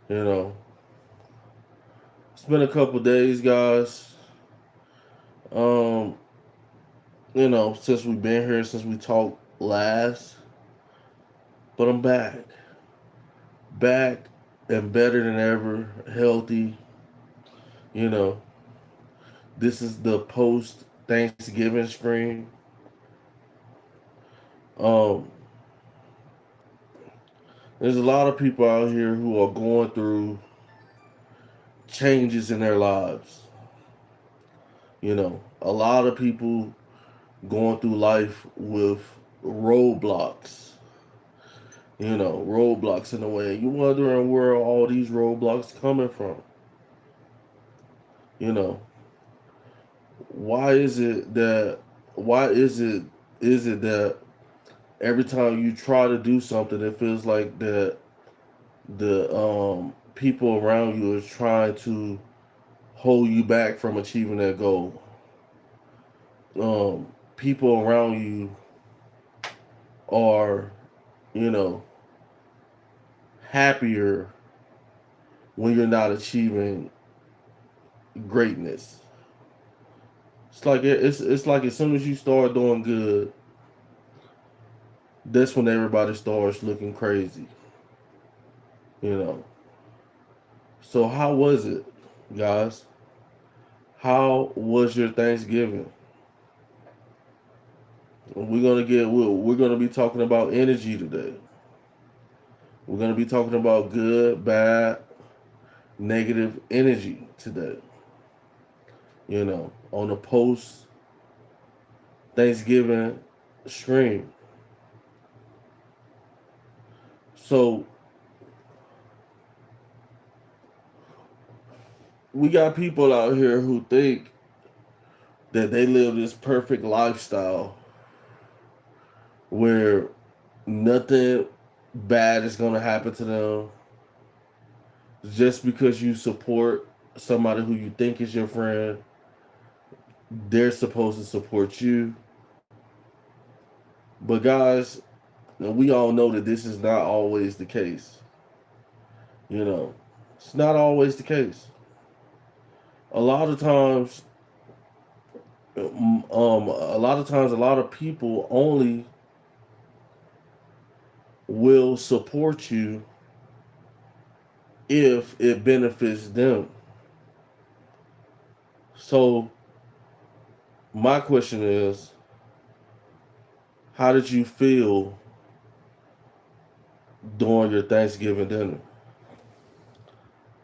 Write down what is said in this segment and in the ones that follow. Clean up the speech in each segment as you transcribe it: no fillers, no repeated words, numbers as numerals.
You know, it's been a couple days, guys. Um, since we've been here, since we talked last, but I'm back and better than ever, healthy. You know, this is the post Thanksgiving stream. Um, there's a lot of people out here who are going through changes in their lives. A lot of people going through life with roadblocks. Roadblocks in the way. You wondering where all these roadblocks coming from. You know, why is it that why is it that every time you try to do something it feels like that the people around you is trying to hold you back from achieving that goal. People around you are, you know, happier when you're not achieving greatness. It's like as soon as you start doing good, that's when everybody starts looking crazy. You know. So how was it, guys? How was your Thanksgiving? We're gonna be talking about energy today. We're gonna be talking about good, bad, negative energy today. On the post Thanksgiving stream. So we got people out here who think that they live this perfect lifestyle where nothing bad is gonna happen to them just because you support somebody who you think is your friend. They're supposed to support you. But guys, we all know that this is not always the case. You know, it's not always the case. A lot of times, a lot of people only will support you if it benefits them. So my question is, how did you feel during your Thanksgiving dinner?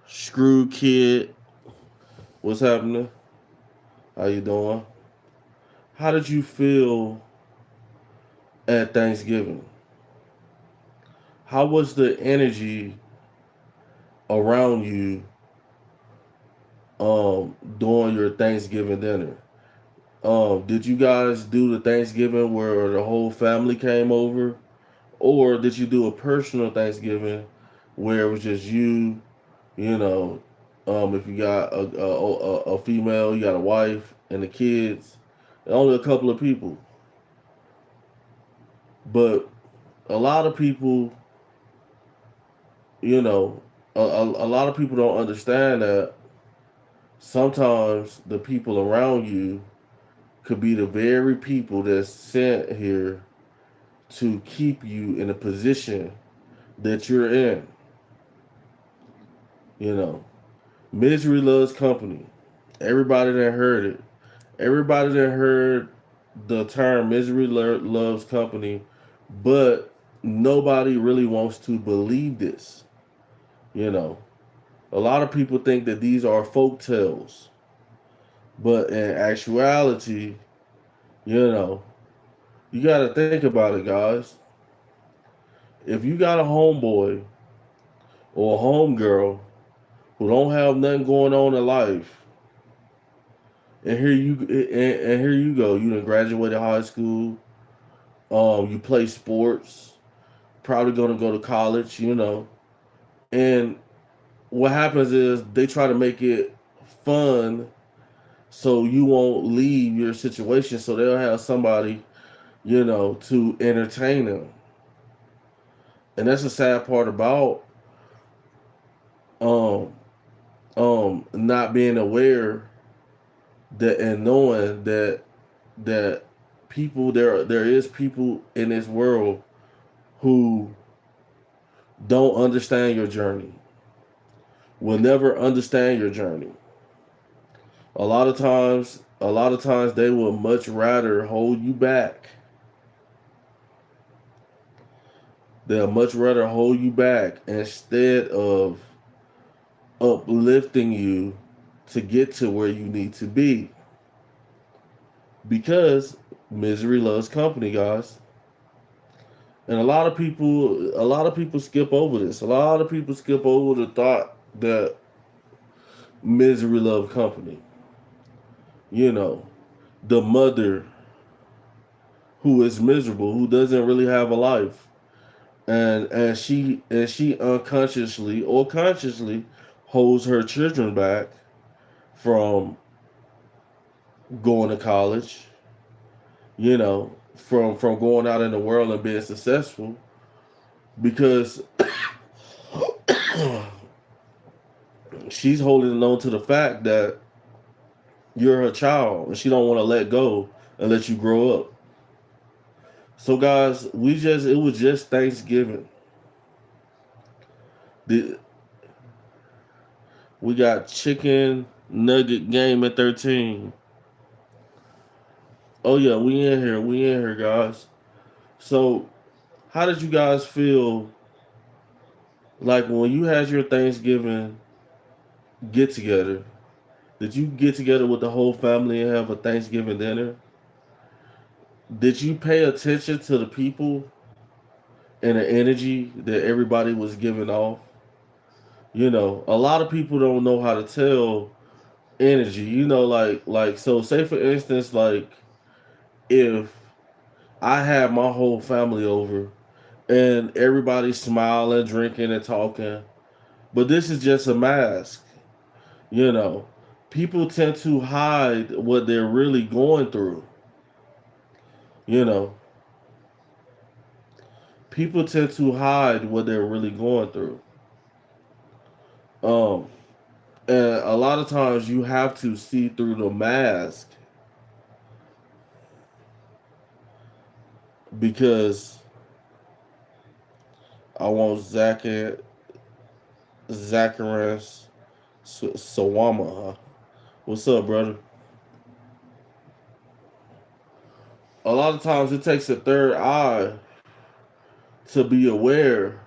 Screw kid, what's happening? How you doing? How did you feel at Thanksgiving? How was the energy around you during your Thanksgiving dinner? Did you guys do the Thanksgiving where the whole family came over, or did you do a personal Thanksgiving where it was just you? You know, if you got a female, you got a wife and the kids, and only a couple of people. But a lot of people, you know, a lot of people don't understand that sometimes the people around you could be the very people that's sent here to keep you in a position that you're in. You know, misery loves company. Everybody that heard it, everybody that heard the term misery loves company, but nobody really wants to believe this. You know, a lot of people think that these are folk tales, but in actuality, you know, you got to think about it, guys. If you got a homeboy or a homegirl who don't have nothing going on in life, and here you go, you done graduated high school, you play sports, probably gonna go to college, and what happens is they try to make it fun so you won't leave your situation, so they'll have somebody, to entertain them. And that's the sad part about Um, not being aware that and knowing that people there is people in this world who don't understand your journey, will never understand your journey. A lot of times they will much rather hold you back. They'll much rather hold you back instead of uplifting you to get to where you need to be. Because misery loves company, guys. And a lot of people skip over this. A lot of people skip over the thought that misery love company. You know, the mother who is miserable, who doesn't really have a life, and she unconsciously or consciously holds her children back from going to college, from going out in the world and being successful because she's holding on to the fact that you're her child and she don't want to let go and let you grow up. So guys, it was just Thanksgiving. The, we got chicken nugget game at 13. Oh yeah, we in here, guys. So how did you guys feel like when you had your Thanksgiving get together? Did you get together with the whole family and have a Thanksgiving dinner? Did you pay attention to the people and the energy that everybody was giving off? A lot of people don't know how to tell energy. So say for instance, like if I had my whole family over and everybody's smiling, drinking, and talking, but this is just a mask. You know, people tend to hide what they're really going through. You know, people tend to hide what they're really going through. Um, and a lot of times you have to see through the mask because I want Zacharias Sawama. Huh? What's up, brother? A lot of times it takes a third eye to be aware,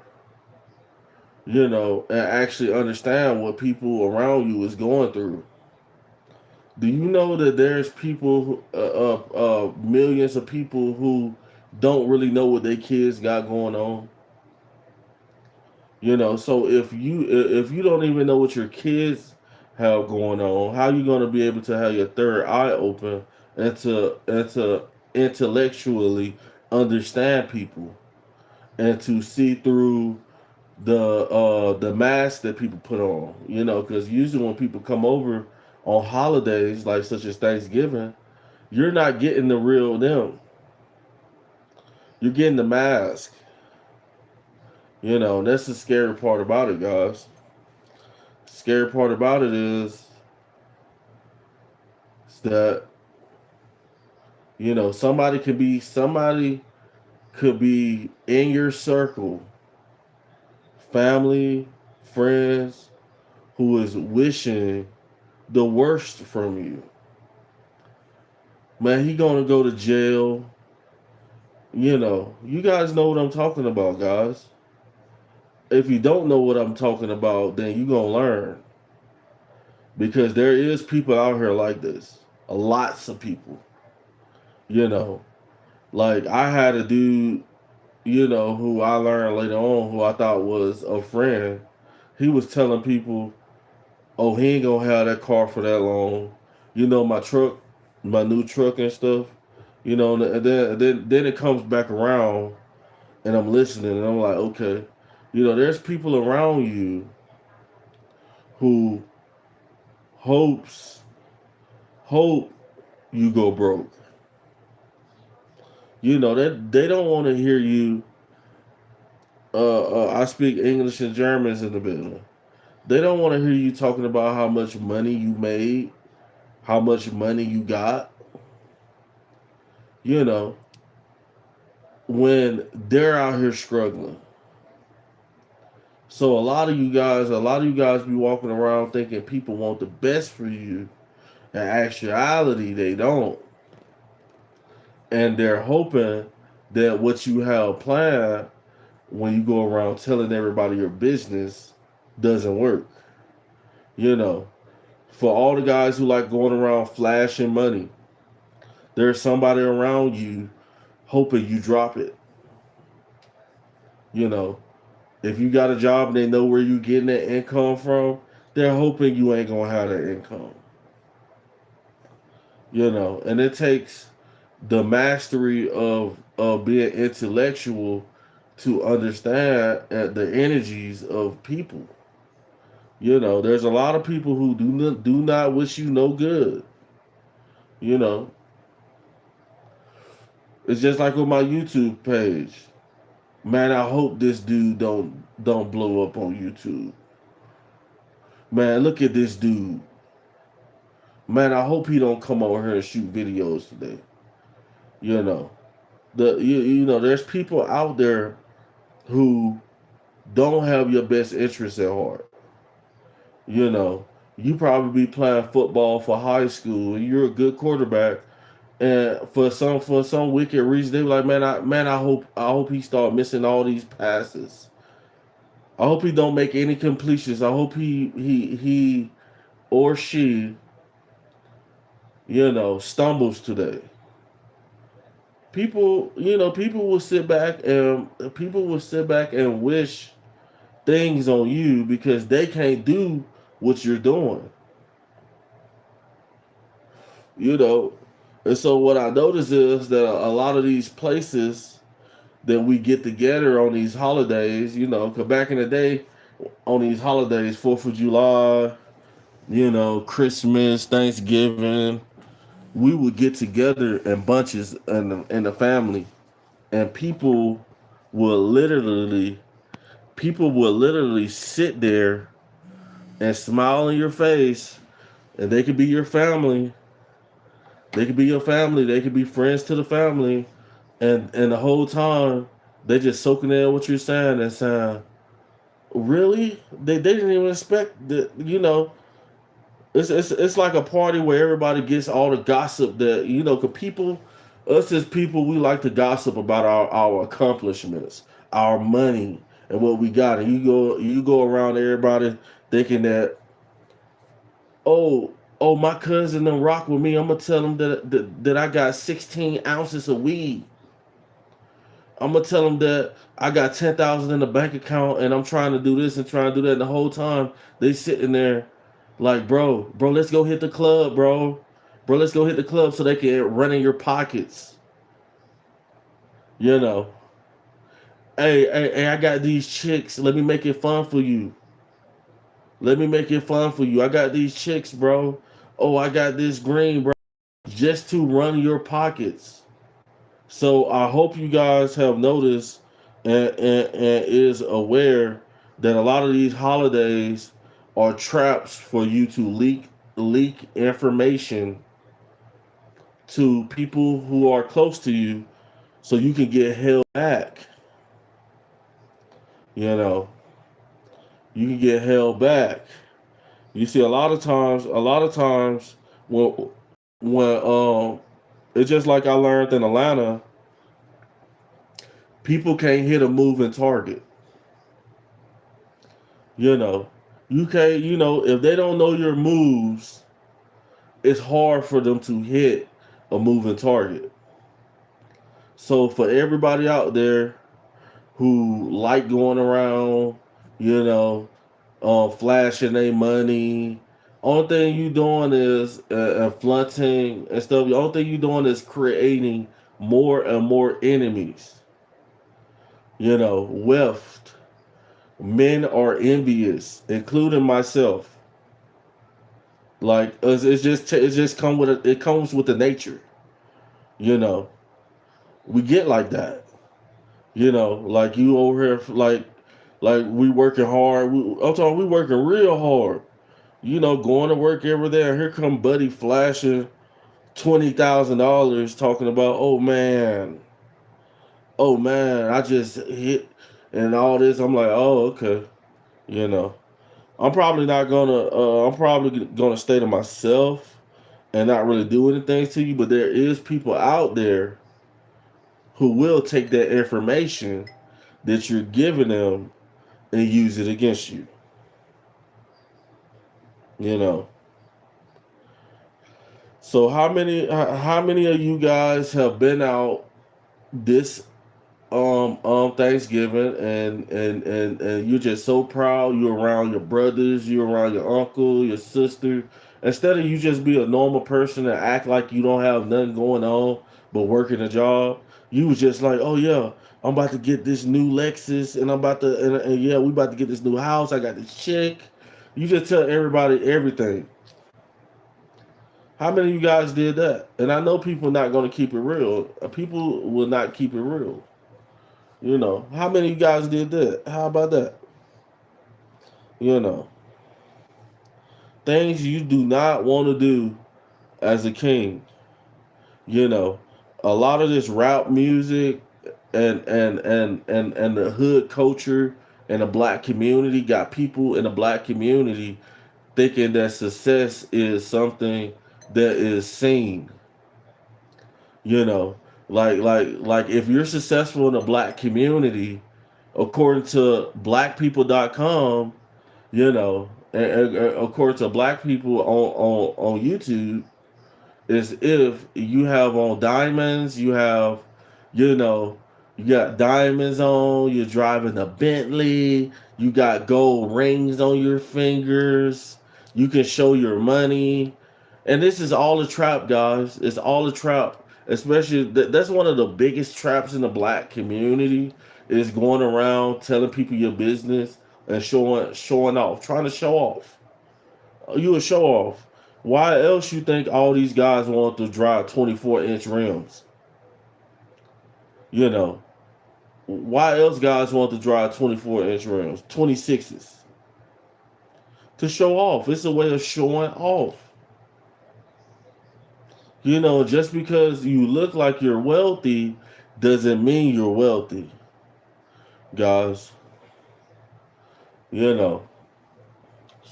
and actually understand what people around you is going through. Do you know that there's millions of people who don't really know what their kids got going on? So if you don't even know what your kids have going on, how you gonna be able to have your third eye open and to intellectually understand people and to see through the mask that people put on? Because usually when people come over on holidays like such as Thanksgiving, you're not getting the real them. You're getting the mask. That's the scary part about it, guys. Scary part about it is that somebody could be in your circle, family, friends, who is wishing the worst from you. Man, he gonna go to jail. You guys know what I'm talking about, guys. If you don't know what I'm talking about, then you gonna learn because there is people out here like this. Lots of people. You know, like I had a dude, who I learned later on, who I thought was a friend. He was telling people, "Oh, he ain't gonna have that car for that long." My truck, my new truck and stuff. And then it comes back around, and I'm listening, and I'm like, okay, there's people around you who hopes hope you go broke. That they don't want to hear you. I speak English and Germans in the building. They don't want to hear you talking about how much money you made, how much money you got, you know, when they're out here struggling. So a lot of you guys be walking around thinking people want the best for you. In actuality, they don't. And they're hoping that what you have planned when you go around telling everybody your business doesn't work. You know, for all the guys who like going around flashing money, there's somebody around you hoping you drop it. You know, if you got a job and they know where you getting that income from, they're hoping you ain't gonna have that income. You know, and it takes the mastery of being intellectual to understand the energies of people. You know, there's a lot of people who do not wish you no good. You know, it's just like with my YouTube page. Man, I hope this dude don't blow up on YouTube. Man, look at this dude. Man, I hope he don't come over here and shoot videos today. You know, you know, there's people out there who don't have your best interests at heart. You know, you probably be playing football for high school and you're a good quarterback, and for some wicked reason they were like, man, I hope he start missing all these passes. I hope he don't make any completions. I hope he or she, stumbles today. People will sit back and wish things on you because they can't do what you're doing. You know, and so what I notice is that a lot of these places that we get together on these holidays, because back in the day, on these holidays, 4th of July, Christmas, Thanksgiving, we would get together in bunches in the family, and will literally people will literally sit there and smile in your face, and they could be your family. They could be your family. They could be friends to the family, and the whole time they just soaking in what you're saying and saying, really? They didn't even expect that. It's like a party where everybody gets all the gossip that cause us as people, we like to gossip about our accomplishments, our money, and what we got. And you go around everybody thinking that, oh, my cousin done rock with me. I'm gonna tell him that I got 16 ounces of weed. I'm gonna tell them that I got 10,000 in the bank account and I'm trying to do this and trying to do that. And the whole time they sitting there like, bro, let's go hit the club, bro, let's go hit the club so they can run in your pockets. You know, hey, I got these chicks. Let me make it fun for you. Let me make it fun for you. I got these chicks, bro. Oh, I got this green, bro, just to run your pockets. So I hope you guys have noticed and is aware that a lot of these holidays are traps for you to leak information to people who are close to you so you can get held back. You know, you can get held back. You see a lot of times when it's just like I learned in Atlanta, people can't hit a moving target. You know, you can't. If they don't know your moves, it's hard for them to hit a moving target. So for everybody out there who like going around, you know, flashing their money, only thing you doing is flaunting and stuff. The only thing you doing is creating more and more enemies. Wealth. Men are envious, including myself. Like it's just it comes with the nature. You know, we get like that. Like you over here, like Like we working hard. I'm talking we working real hard. Going to work every day. And here come Buddy flashing $20,000, talking about, oh man, I just hit and all this. I'm like, oh okay, you know. I'm probably gonna stay to myself and not really do anything to you. But there is people out there who will take that information that you're giving them and use it against you. You know. So how many of you guys have been out this Thanksgiving, and you're just so proud, you're around your brothers, you're around your uncle, your sister, instead of you just be a normal person and act like you don't have nothing going on but working a job. You was just like, oh yeah, I'm about to get this new Lexus, and I'm about to and yeah, we about to get this new house, I got this chick. You just tell everybody everything. How many of you guys did that? And I know people not going to keep it real. People will not keep it real. How many of you guys did that? How about that? You know, things you do not want to do as a king. You know, a lot of this rap music and the hood culture and the black community got people in the black community thinking that success is something that is seen. You know, like if you're successful in the black community, according to blackpeople.com, and according to black people on YouTube, is if you have on diamonds, you know, you got diamonds on, you're driving a Bentley, you got gold rings on your fingers, you can show your money. And this is all a trap, guys. It's all a trap. Especially that's one of the biggest traps in the black community is going around telling people your business and showing off, trying to show off. You a show off. Why else you think all these guys want to drive 24-inch rims? You know, why else guys want to drive 24-inch rims, 26s? To show off. It's a way of showing off. Just because you look like you're wealthy doesn't mean you're wealthy, guys. You know.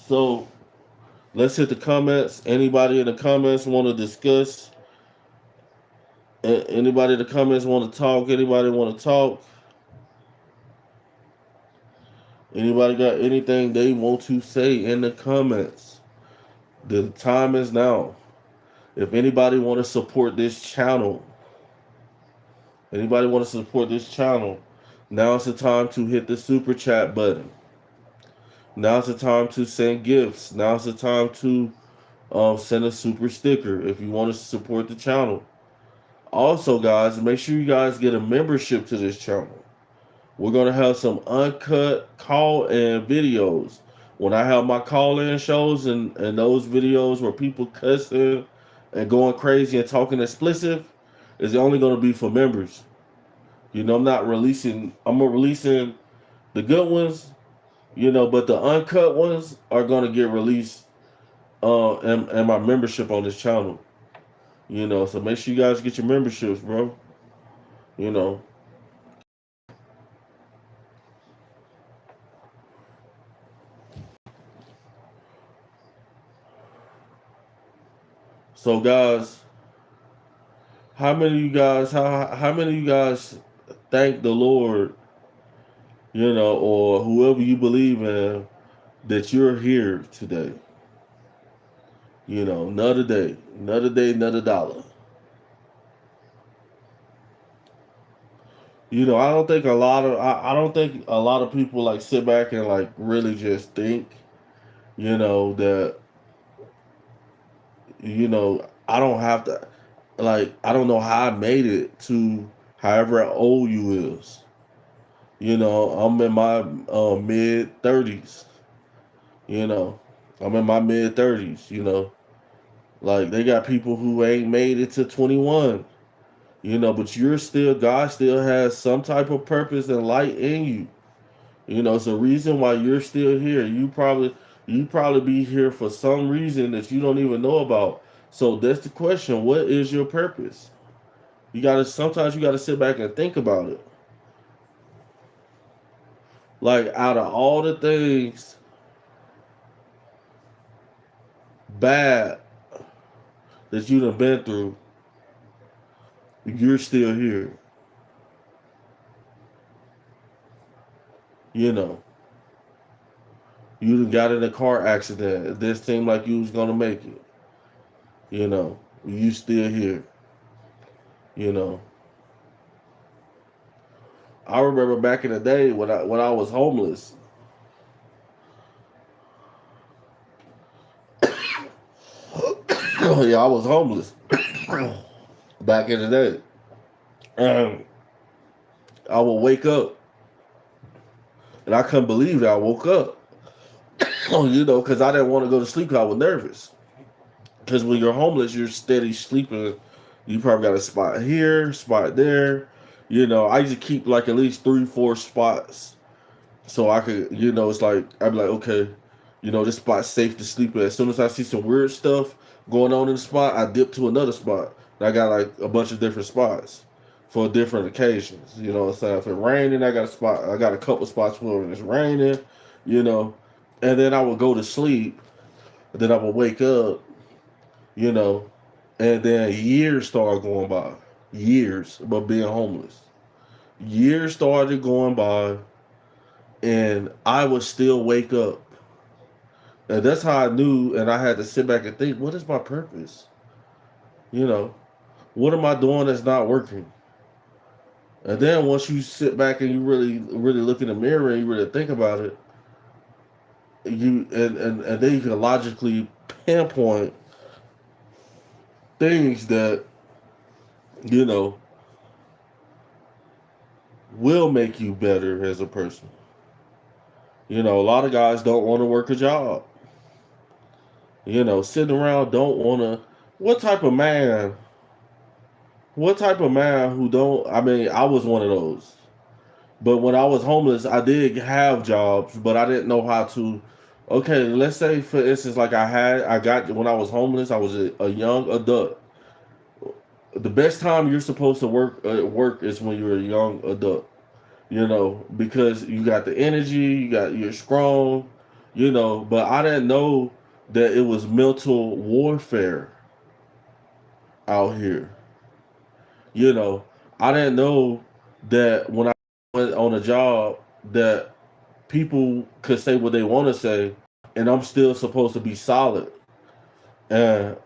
So let's hit the comments. Anybody in the comments want to discuss? Anybody in the comments want to talk? Anybody want to talk? Anybody got anything they want to say in the comments? The time is now. If anybody want to support this channel, now's the time to hit the super chat button. Now's the time to send gifts. Now's the time to send a super sticker if you want to support the channel. Also, guys, make sure you guys get a membership to this channel. We're going to have some uncut call-in videos. When I have my call-in shows and those videos where people cussing and going crazy and talking explicit, is only going to be for members. I'm releasing the good ones, but the uncut ones are going to get released and my membership on this channel. So make sure you guys get your memberships, bro. You know. So guys, how many of you guys thank the Lord, or whoever you believe in, that you're here today? Another day, another dollar. I don't think a lot of people like sit back and like really just think, that I don't have to, like, I don't know how I made it to however old you is. I'm in my mid 30s. You know, I'm in my mid 30s. Like they got people who ain't made it to 21. But God still has some type of purpose and light in you. You know, it's a reason why you're still here. You probably be here for some reason that you don't even know about. So that's the question. What is your purpose? Sometimes you gotta sit back and think about it. Like out of all the things bad that you done been through, you're still here. You know. You done got in a car accident. This seemed like you was gonna make it. You know. You still here. You know. I remember back in the day when I was homeless. Yeah, I was homeless back in the day. And I would wake up and I couldn't believe that I woke up. You know, because I didn't want to go to sleep because I was nervous. Because when you're homeless, you're steady sleeping. You probably got a spot here, spot there. You know, I used to keep like at least 3, 4 spots so I could, it's like I'd be like, okay, this spot's safe to sleep at. As soon as I see some weird stuff going on in the spot, I dip to another spot. And I got like a bunch of different spots for different occasions. You know what I'm saying? If it's raining, I got a couple spots for when it's raining, you know. And then I would go to sleep, and then I would wake up, you know, and then years started going by. Years of being homeless. Years started going by, and I would still wake up. And that's how I knew, and I had to sit back and think, what is my purpose? You know, what am I doing that's not working? And then once you sit back and you really, really look in the mirror and you really think about it, and then you can logically pinpoint things that, you know, will make you better as a person. You know, a lot of guys don't want to work a job. You know, sitting around don't want to. What type of man? What type of man who don't? I mean, I was one of those. But when I was homeless, I did have jobs, but I didn't know how to. Okay, let's say for instance, like I got when I was homeless, I was a young adult. The best time you're supposed to work is when you're a young adult. You know, because you got the energy, you're strong, but I didn't know that it was mental warfare out here. You know, I didn't know that when I went on a job that people could say what they want to say and I'm still supposed to be solid and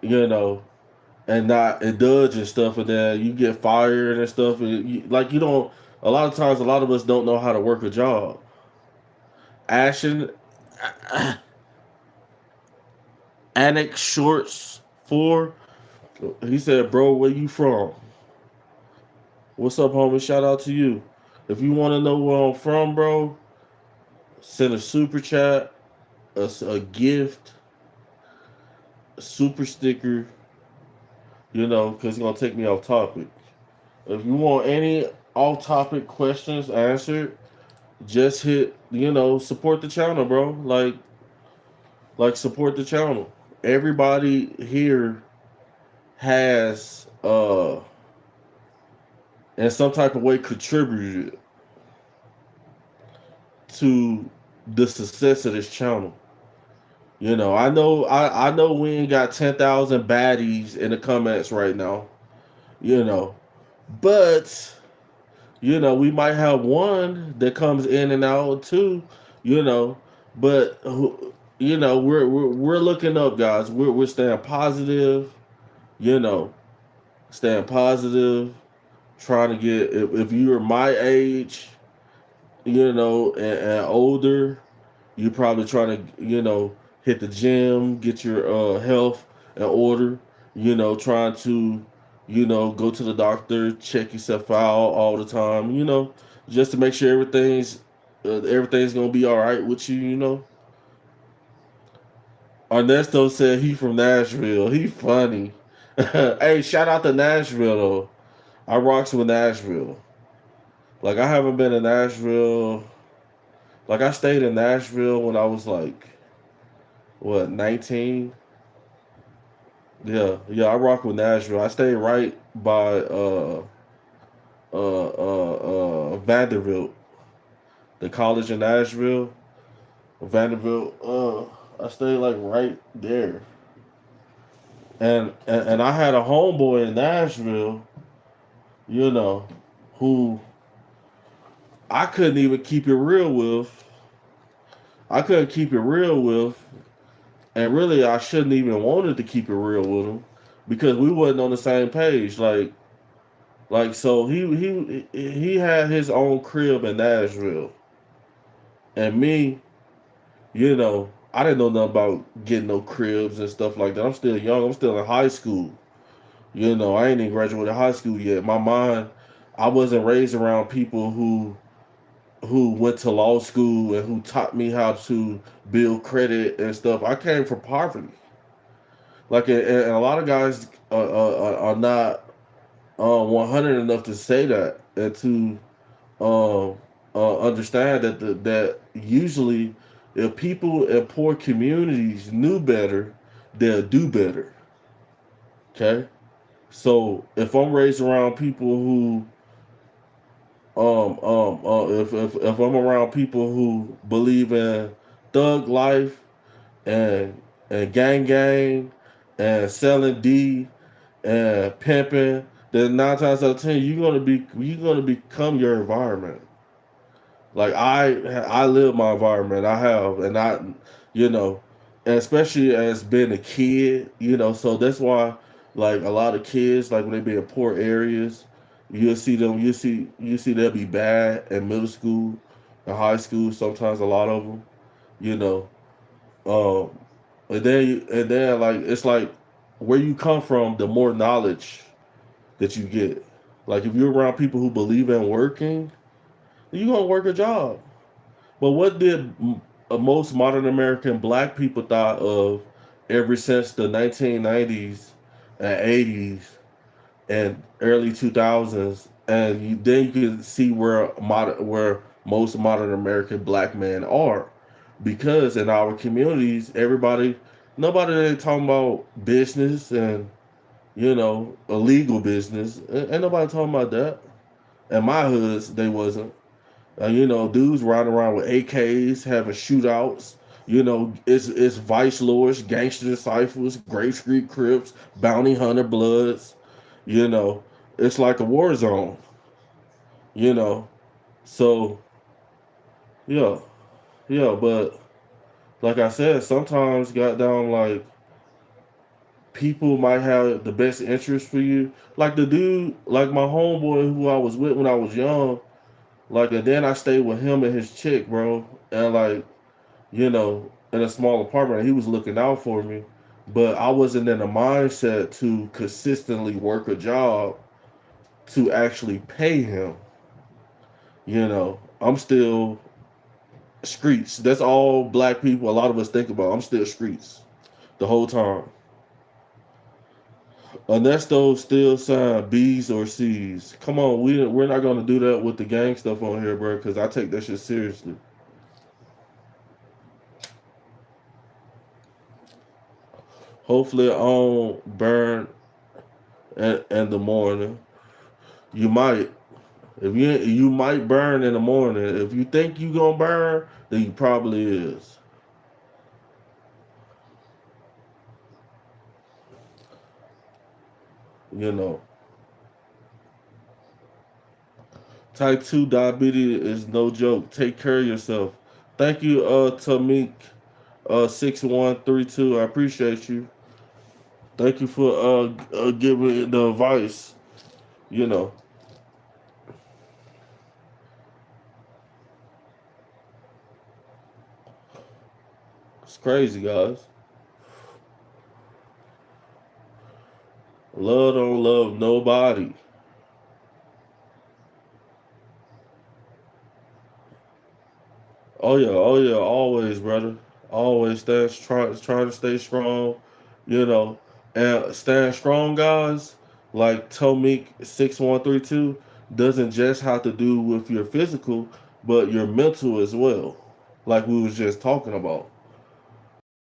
and not indulge and stuff, and then you get fired and stuff, and you don't. A lot of times, a lot of us don't know how to work a job. Ashton, Annex Shorts 4. He said, "Bro, where you from? What's up, homie? Shout out to you. If you want to know where I'm from, bro, send a super chat, a gift, a super sticker. Because it's gonna take me off topic. If you want any off-topic questions answered, just hit, support the channel, bro. Like support the channel. Everybody here has in some type of way contributed to the success of this channel. I know we ain't got 10,000 baddies in the comments right now, you know, but we might have one that comes in and out too, you know, but we're looking up, guys. We're staying positive, you know, staying positive, trying to get if you're my age, and older, you probably trying to, hit the gym, get your health in order, trying to, go to the doctor, check yourself out all the time, just to make sure everything's gonna be all right with you, Ernesto said he from Nashville. He funny. Hey, shout out to Nashville though. I rocks with Nashville. Like I haven't been to Nashville Like I stayed in Nashville when I was like what 19. Yeah, yeah, I rock with Nashville. I stayed right by Vanderbilt, the college in Nashville, Vanderbilt. I stayed like right there, and I had a homeboy in Nashville, you know, who I couldn't even keep it real with. I couldn't keep it real with, and really I shouldn't even wanted to keep it real with him because we wasn't on the same page. So he had his own crib in Nashville, and me, I didn't know nothing about getting no cribs and stuff like that. I'm still young. I'm still in high school. I ain't even graduated high school yet. My mind, I wasn't raised around people who went to law school and who taught me how to build credit and stuff. I came from poverty. Like, and a lot of guys are not 100 enough to say that and to um, understand that usually if people in poor communities knew better, they'll do better. Okay, so if I'm raised around people who if I'm around people who believe in thug life and gang and selling D and pimping, then 9 times out of 10 you're gonna become your environment. Like I live my environment. I have, and you know, and especially as being a kid, so that's why like a lot of kids, like when they be in poor areas, you'll see them. You see they'll be bad in middle school, and high school. Sometimes a lot of them, you know, um, and then like it's like where you come from, the more knowledge that you get. Like if you're around people who believe in working, you're gonna work a job. But what did most modern American black people thought of ever since the 1990s and 80s and early 2000s? And then you can see where most modern American black men are, because in our communities, nobody ain't talking about business and illegal business. Ain't nobody talking about that. In my hoods, they wasn't. Dudes riding around with AKs, having shootouts. It's Vice Lords, Gangster Disciples, Grape Street Crips, Bounty Hunter Bloods. You know, it's like a war zone. You know, so yeah, yeah. But like I said, sometimes got down like people might have the best interest for you. Like the dude, like my homeboy who I was with when I was young. Like, and then I stayed with him and his chick, bro, and like in a small apartment. He was looking out for me, but I wasn't in a mindset to consistently work a job to actually pay him. I'm still streets. That's all black people, a lot of us think about. I'm still streets the whole time. Unless those still sign B's or C's. Come on, we're not gonna do that with the gang stuff on here, bro, because I take that shit seriously. Hopefully, I don't burn in the morning. You might. If you might burn in the morning. If you think you gonna burn, then you probably is. You know, type 2 diabetes is no joke. Take care of yourself. Thank you, Tamik, 6132. I appreciate you. Thank you for giving the advice. You know, it's crazy, guys. Love don't love nobody. Oh yeah, always, brother. Always trying to stay strong, you know, and staying strong, guys. Like Tomik 6132 doesn't just have to do with your physical, but your mental as well. like we was just talking about.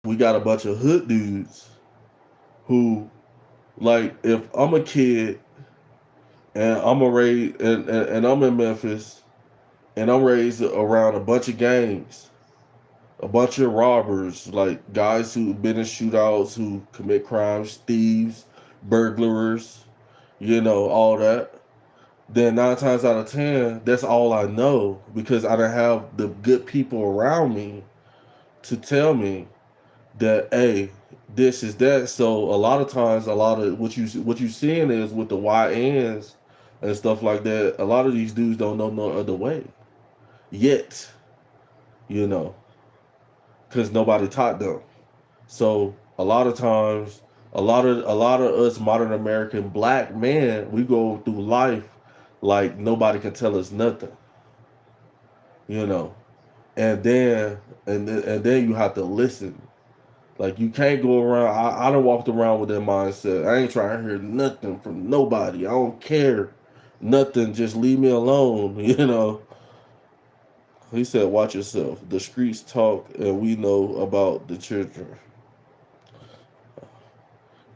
We got a bunch of hood dudes who, like, if I'm a kid and I'm a raised and I'm in Memphis and I'm raised around a bunch of gangs, a bunch of robbers, like guys who've been in shootouts, who commit crimes, thieves, burglars, all that. Then 9 times out of 10, that's all I know because I don't have the good people around me to tell me that, hey, this is that. So a lot of times, a lot of what you seeing is with the YNs and stuff like that. A lot of these dudes don't know no other way yet, you know, because nobody taught them. So a lot of times, a lot of us modern American black men, we go through life like nobody can tell us nothing, you know. And then you have to listen. Like you can't go around. I done walked around with that mindset. I ain't trying to hear nothing from nobody. I don't care nothing. Just leave me alone. He said, "Watch yourself. The streets talk, and we know about the children.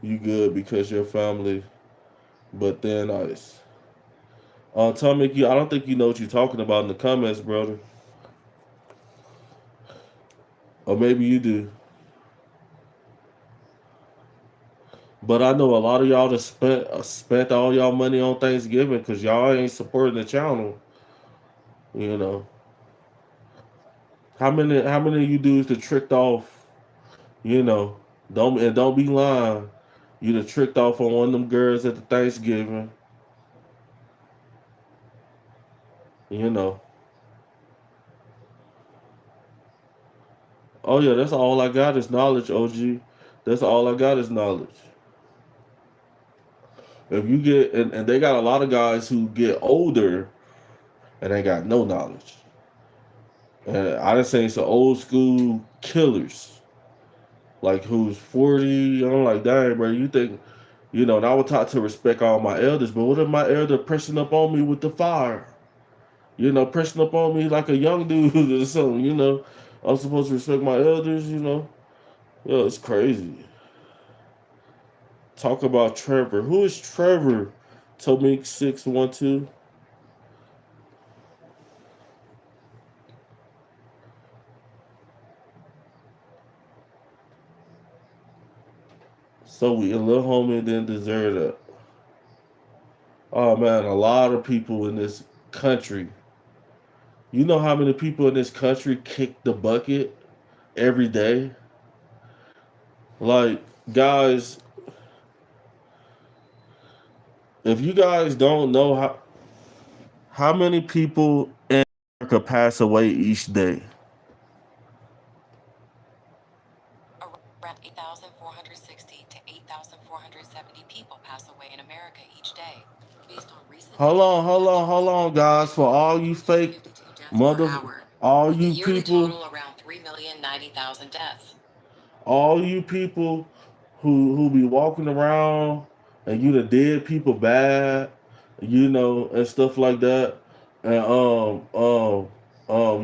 You good because your family, but they're nice." Tommy, I don't think you know what you're talking about in the comments, brother. Or maybe you do. But I know a lot of y'all that spent all y'all money on Thanksgiving because y'all ain't supporting the channel. You know how many of you dudes that tricked off? You know, don't be lying. You done tricked off on one of them girls at the Thanksgiving. You know. Oh yeah, that's all I got is knowledge, OG. That's all I got is knowledge. If you get and they got a lot of guys who get older and they got no knowledge. And I done seen some old school killers, like who's 40. I'm like, dang, bro, you think, and I would talk to respect all my elders, but what if my elder pressing up on me with the fire? Pressing up on me like a young dude or something, I'm supposed to respect my elders. Yeah, it's crazy. Talk about Trevor. Who is Trevor? Tomik 612. So we a little homie didn't deserve that. Oh man, a lot of people in this country. You know how many people in this country kick the bucket every day? Like, guys, if you guys don't know how many people in America pass away each day. Around 8,460 to 8,470 people pass away in America each day, based on recent Hold on, guys. For all you fake 52 deaths per mother, hour, all with the you yearly people, total around 3,090,000 deaths. all you people who be walking around and you the dead people bad, and stuff like that, and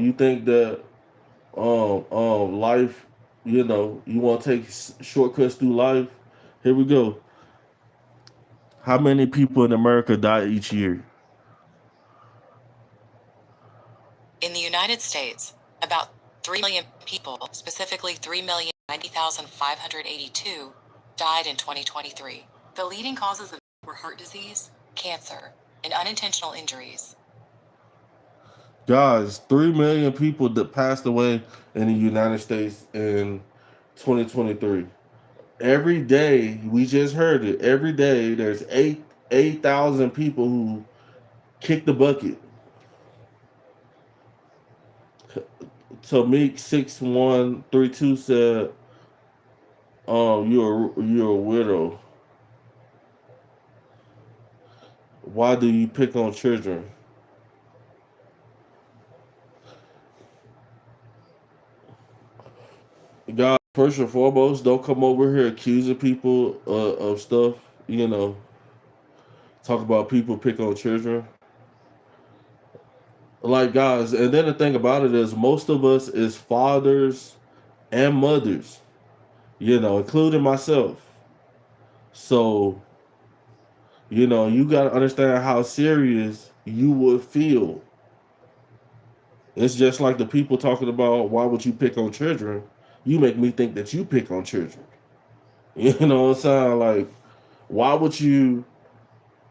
you think that life, you want to take shortcuts through life. Here we go. How many people in America die each year? In the United States, about 3 million people, specifically 3,090,582, died in 2023. The leading causes of were heart disease, cancer, and unintentional injuries. Guys, 3 million people that passed away in the United States in 2023. Every day, we just heard it. Every day, there's 8,000 people who kick the bucket. Tomik 6132 said, you're a widow. Why do you pick on children?" God, first and foremost, don't come over here accusing people of stuff. You know, talk about people pick on children. Like guys, and then the thing about it is most of us is fathers and mothers, including myself. So, you gotta understand how serious you would feel. It's just like the people talking about why would you pick on children? You make me think that you pick on children. You know what I'm saying? Like, why would you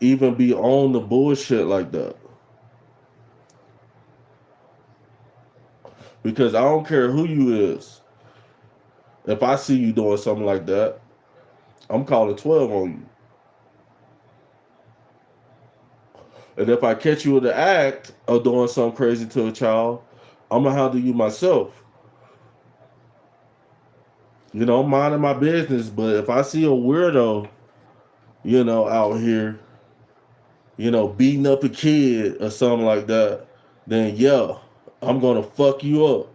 even be on the bullshit like that? Because I don't care who you is. If I see you doing something like that, I'm calling 12 on you. And if I catch you in the act of doing something crazy to a child, I'm gonna handle you myself. I'm minding my business, but if I see a weirdo, out here, beating up a kid or something like that, then yeah, I'm gonna fuck you up.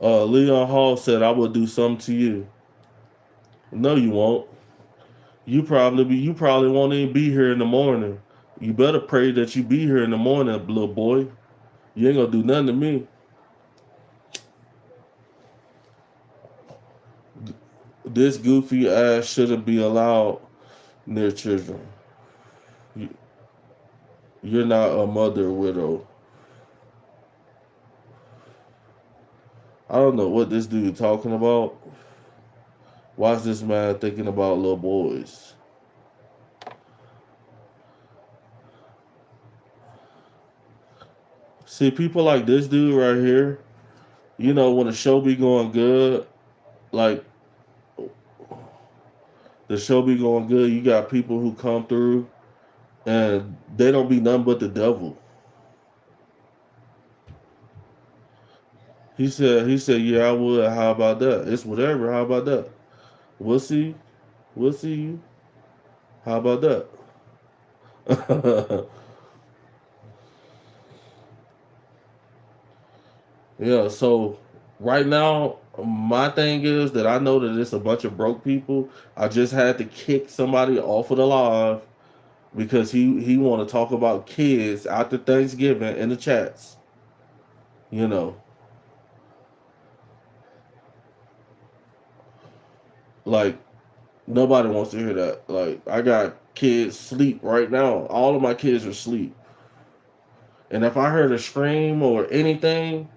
Leon Hall said I will do something to you. No, you won't. You probably won't even be here in the morning. You better pray that you be here in the morning, little boy. You ain't gonna do nothing to me. This goofy ass shouldn't be allowed near children. You- You're not a mother widow. I don't know what this dude talking about. Why is this man thinking about little boys? See, people like this dude right here, when the show be going good, like the show be going good, you got people who come through and they don't be nothing but the devil. He said, yeah, I would. How about that? It's whatever. How about that? We'll see. We'll see you. How about that? Yeah, so right now, my thing is that I know that it's a bunch of broke people. I just had to kick somebody off of the live because he want to talk about kids after Thanksgiving in the chats. You know, like nobody wants to hear that. Like I got kids sleep right now. All of my kids are asleep, and if I heard a scream or anything,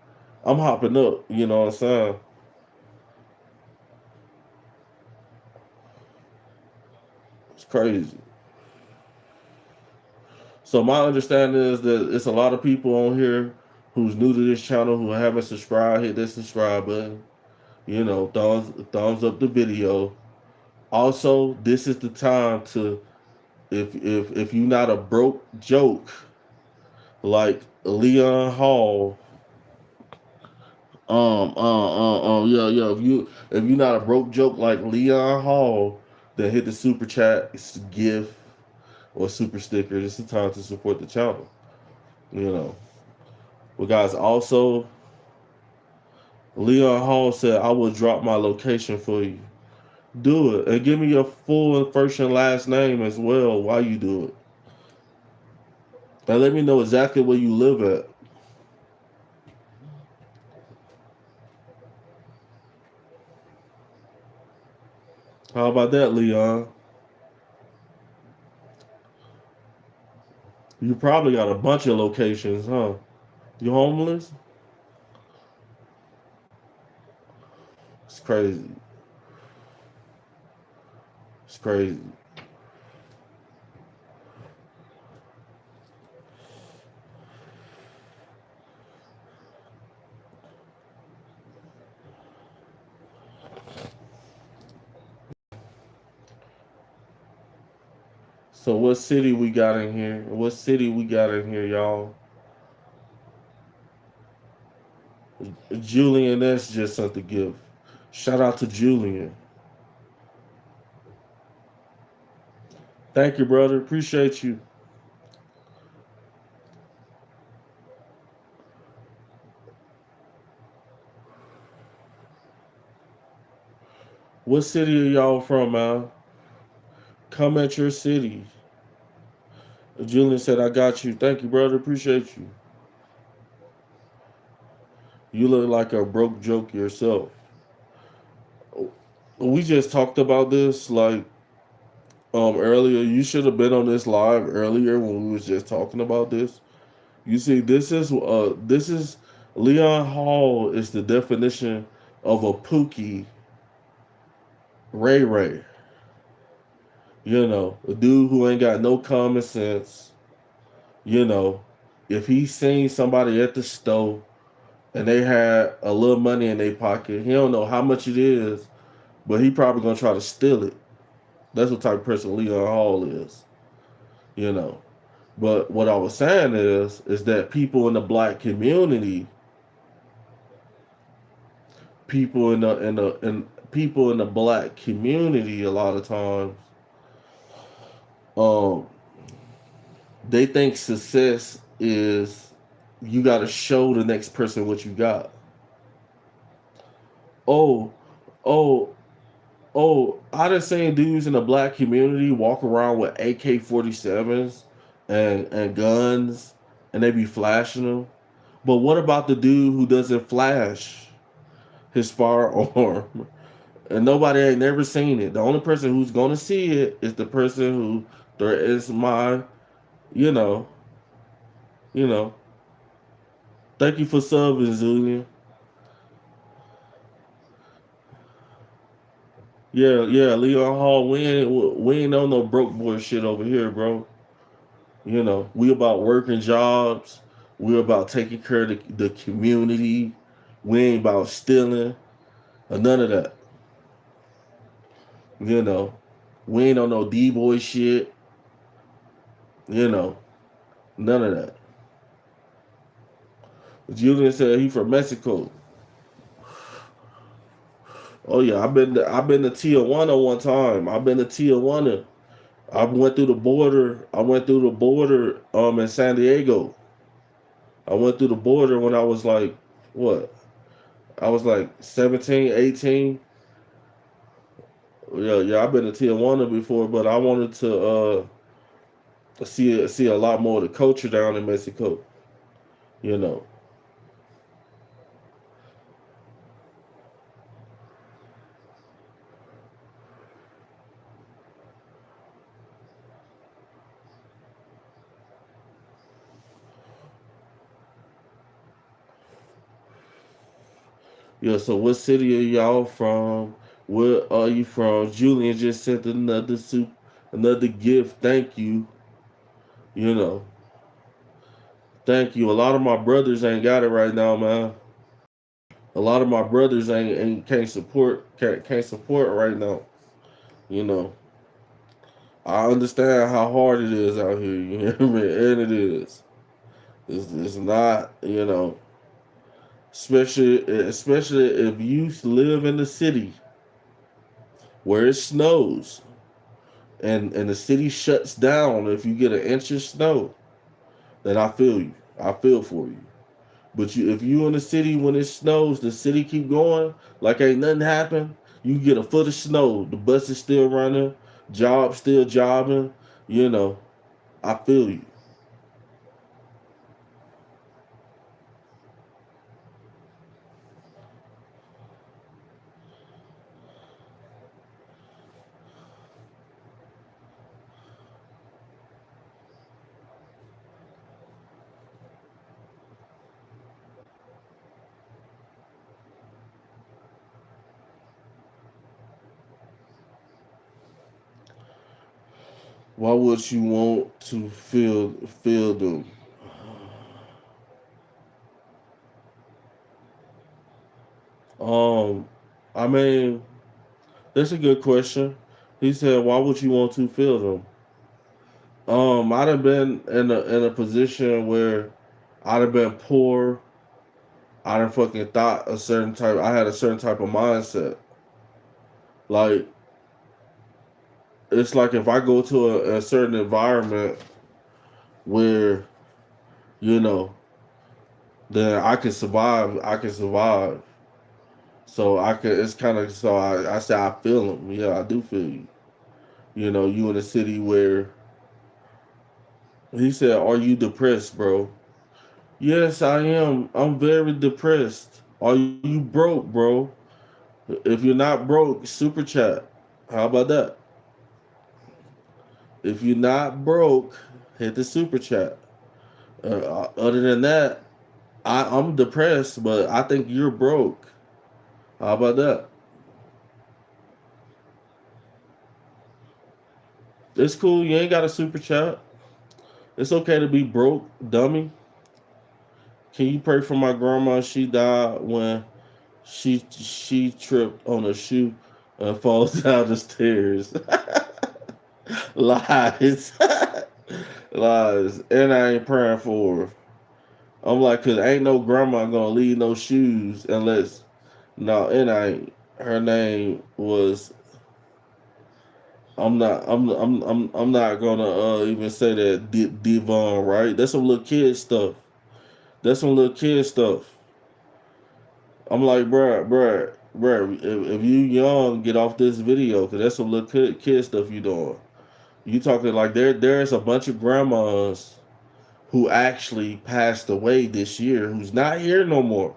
I'm hopping up. You know what I'm saying? It's crazy. So my understanding is that it's a lot of people on here who's new to this channel who haven't subscribed. Hit that subscribe button. Thumbs up the video. Also, this is the time to if you're not a broke joke like Leon Hall, yeah. If you're not a broke joke like Leon Hall, then hit the super chat, gift, or super sticker. This is the time to support the channel. You know. But guys, also Leon Hall said, I will drop my location for you. Do it. And give me your full first and last name as well while you do it. And let me know exactly where you live at. How about that, Leon? You probably got a bunch of locations, huh? You homeless? It's crazy. It's crazy. So what city we got in here? What city we got in here, y'all? Julian S just sent the gift. Shout out to Julian. Thank you, brother. Appreciate you. What city are y'all from, man? Comment your city. Julian said, "I got you. Thank you, brother. Appreciate you. You look like a broke joke yourself." We just talked about this like earlier. You should have been on this live earlier when we was just talking about this. You see, this is Leon Hall is the definition of a Pookie Ray Ray. You know, a dude who ain't got no common sense. You know, if he seen somebody at the store and they had a little money in their pocket, he don't know how much it is, but he probably gonna try to steal it. That's what type of person Leon Hall is. You know. But what I was saying is that people in the black community, people in the black community, a lot of times, um, they think success is you got to show the next person what you got. Oh, oh, I done seen dudes in the black community walk around with AK-47s and guns, and they be flashing them. But what about the dude who doesn't flash his firearm? And nobody ain't never seen it. The only person who's gonna see it is the person who there is my, you know, you know. Thank you for subbing, Zulian. Yeah, Leon Hall. We ain't on no broke boy shit over here, bro. You know, we about working jobs. We about taking care of the community. We ain't about stealing or none of that. You know, we ain't on no D boy shit. You know, none of that. Julian said he from Mexico. Oh yeah, I've been to Tijuana one time. I've been to Tijuana. I went through the border. I went through the border in San Diego. I went through the border when I was like what? I was like 17, 18. Yeah, I've been to Tijuana before, but I wanted to see a lot more of the culture down in Mexico. You know. Yeah, so what city are y'all from? Where are you from? Julian just sent another gift. Thank you. You know, thank you. A lot of my brothers ain't got it right now, man. A lot of my brothers ain't can't support right now. You know, I understand how hard it is out here. You hear me? And it is. It's not. You know, especially if you live in the city where it snows and the city shuts down if you get an inch of snow, then I feel you. I feel for you. But if you in the city when it snows, the city keep going like ain't nothing happened. You get a foot of snow, the bus is still running, job still jobbing. You know, I feel you. Why would you want to feel them? Um, I mean, that's a good question. He said, "Why would you want to feel them?" I'd have been in a position where I'd have been poor. I'd have fucking thought a certain type. I had a certain type of mindset. Like it's like if I go to a certain environment where you know, then I can survive. I can survive. So I can. It's kind of so I say I feel them. Yeah, I do feel you. You know, you in a city where He said, "Are you depressed, bro?" Yes, I am. I'm very depressed. Are you broke, bro? If you're not broke, super chat. How about that? If you're not broke, hit the super chat. Other than that, I'm depressed, but I think you're broke. How about that? It's cool. You ain't got a super chat. It's okay to be broke, dummy. Can you pray for my grandma? She died when she tripped on a shoe and falls down the stairs. Lies. Lies. And I ain't praying for her. I'm like, cause ain't no grandma gonna leave no shoes unless no, and I ain't. Her name was I'm not gonna even say that Devon, right? That's some little kid stuff. That's some little kid stuff. I'm like, bruh, if you young, get off this video, cause that's some little kid stuff you doing. You talking like there's a bunch of grandmas who actually passed away this year who's not here no more.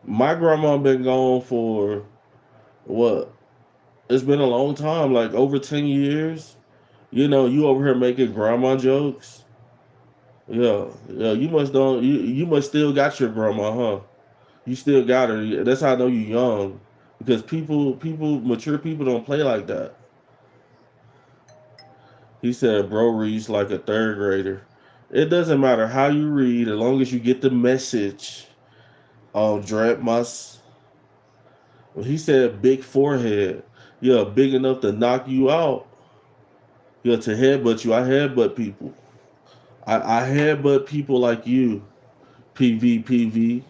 My grandma been gone for what? It's been a long time, like over 10 years. You know, you over here making grandma jokes. Yeah, yeah. You must don't. You must still got your grandma, huh? You still got her. That's how I know you young, because mature people don't play like that. He said, "Bro, reads like a third grader." It doesn't matter how you read, as long as you get the message. Drap must. Well, he said, "Big forehead." Yeah, big enough to knock you out. Yeah, to headbutt you. I headbutt people. I headbutt people like you. PV.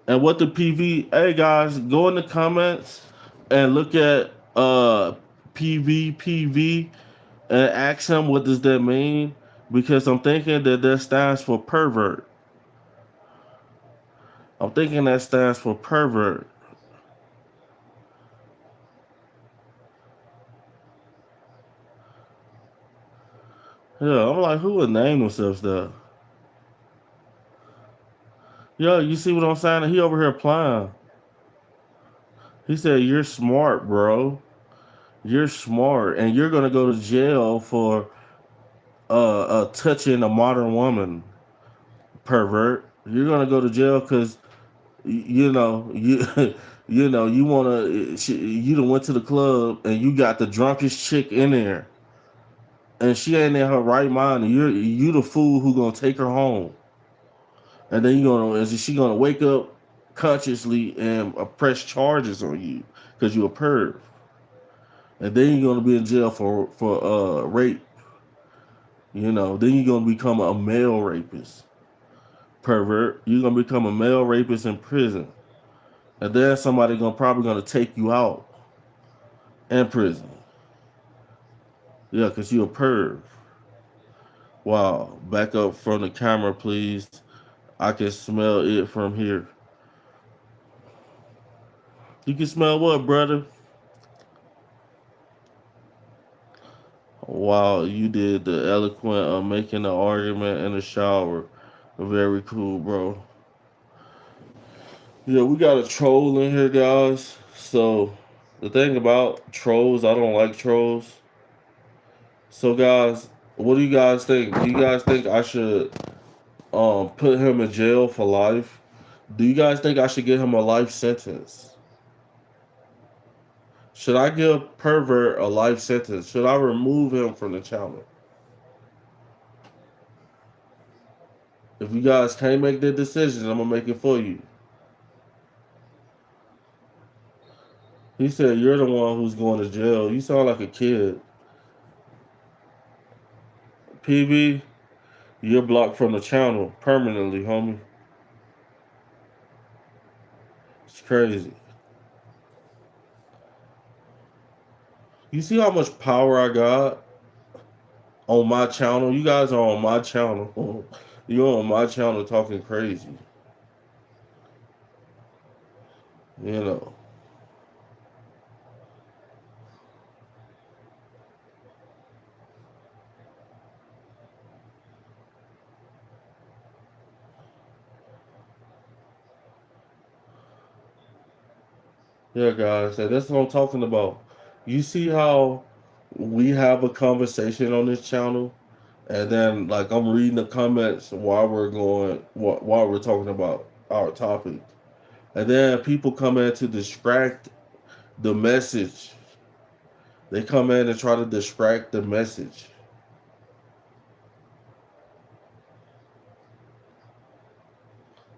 And what the PV? Hey guys, go in the comments and look at PV and ask him what does that mean, because I'm thinking that stands for pervert. I'm thinking that stands for pervert. Yeah, I'm like, who would name themselves that? Yo, you see what I'm saying? He over here applying. He said, "You're smart, bro. You're smart, and you're gonna go to jail for touching a modern woman, pervert. You're gonna go to jail because you know you you wanna you done went to the club and you got the drunkest chick in there, and she ain't in her right mind, and you the fool who gonna take her home, and then you gonna is she gonna wake up consciously and press charges on you because you a perv, and then you're gonna be in jail for rape. Then you're gonna become a male rapist, pervert. You're gonna become a male rapist in prison, and then somebody probably gonna take you out in prison. Yeah, cause you a perv. Wow, back up from the camera, please. I can smell it from here. You can smell what, brother? Wow, you did the eloquent of making the argument in the shower. Very cool, bro. Yeah, we got a troll in here, guys. So the thing about trolls, I don't like trolls. So guys, what do you guys think? Do you guys think I should put him in jail for life? Do you guys think I should give him a life sentence? Should I give pervert a life sentence? Should I remove him from the channel? If you guys can't make that decision, I'm gonna make it for you. He said you're the one who's going to jail. You sound like a kid. PB, you're blocked from the channel permanently, homie. It's crazy. You see how much power I got on my channel? You guys are on my channel. You're on my channel talking crazy. You know. Yeah, guys, and that's what I'm talking about. You see how we have a conversation on this channel, and then like I'm reading the comments while we're going while we're talking about our topic, and then people come in to distract the message. They come in and try to distract the message.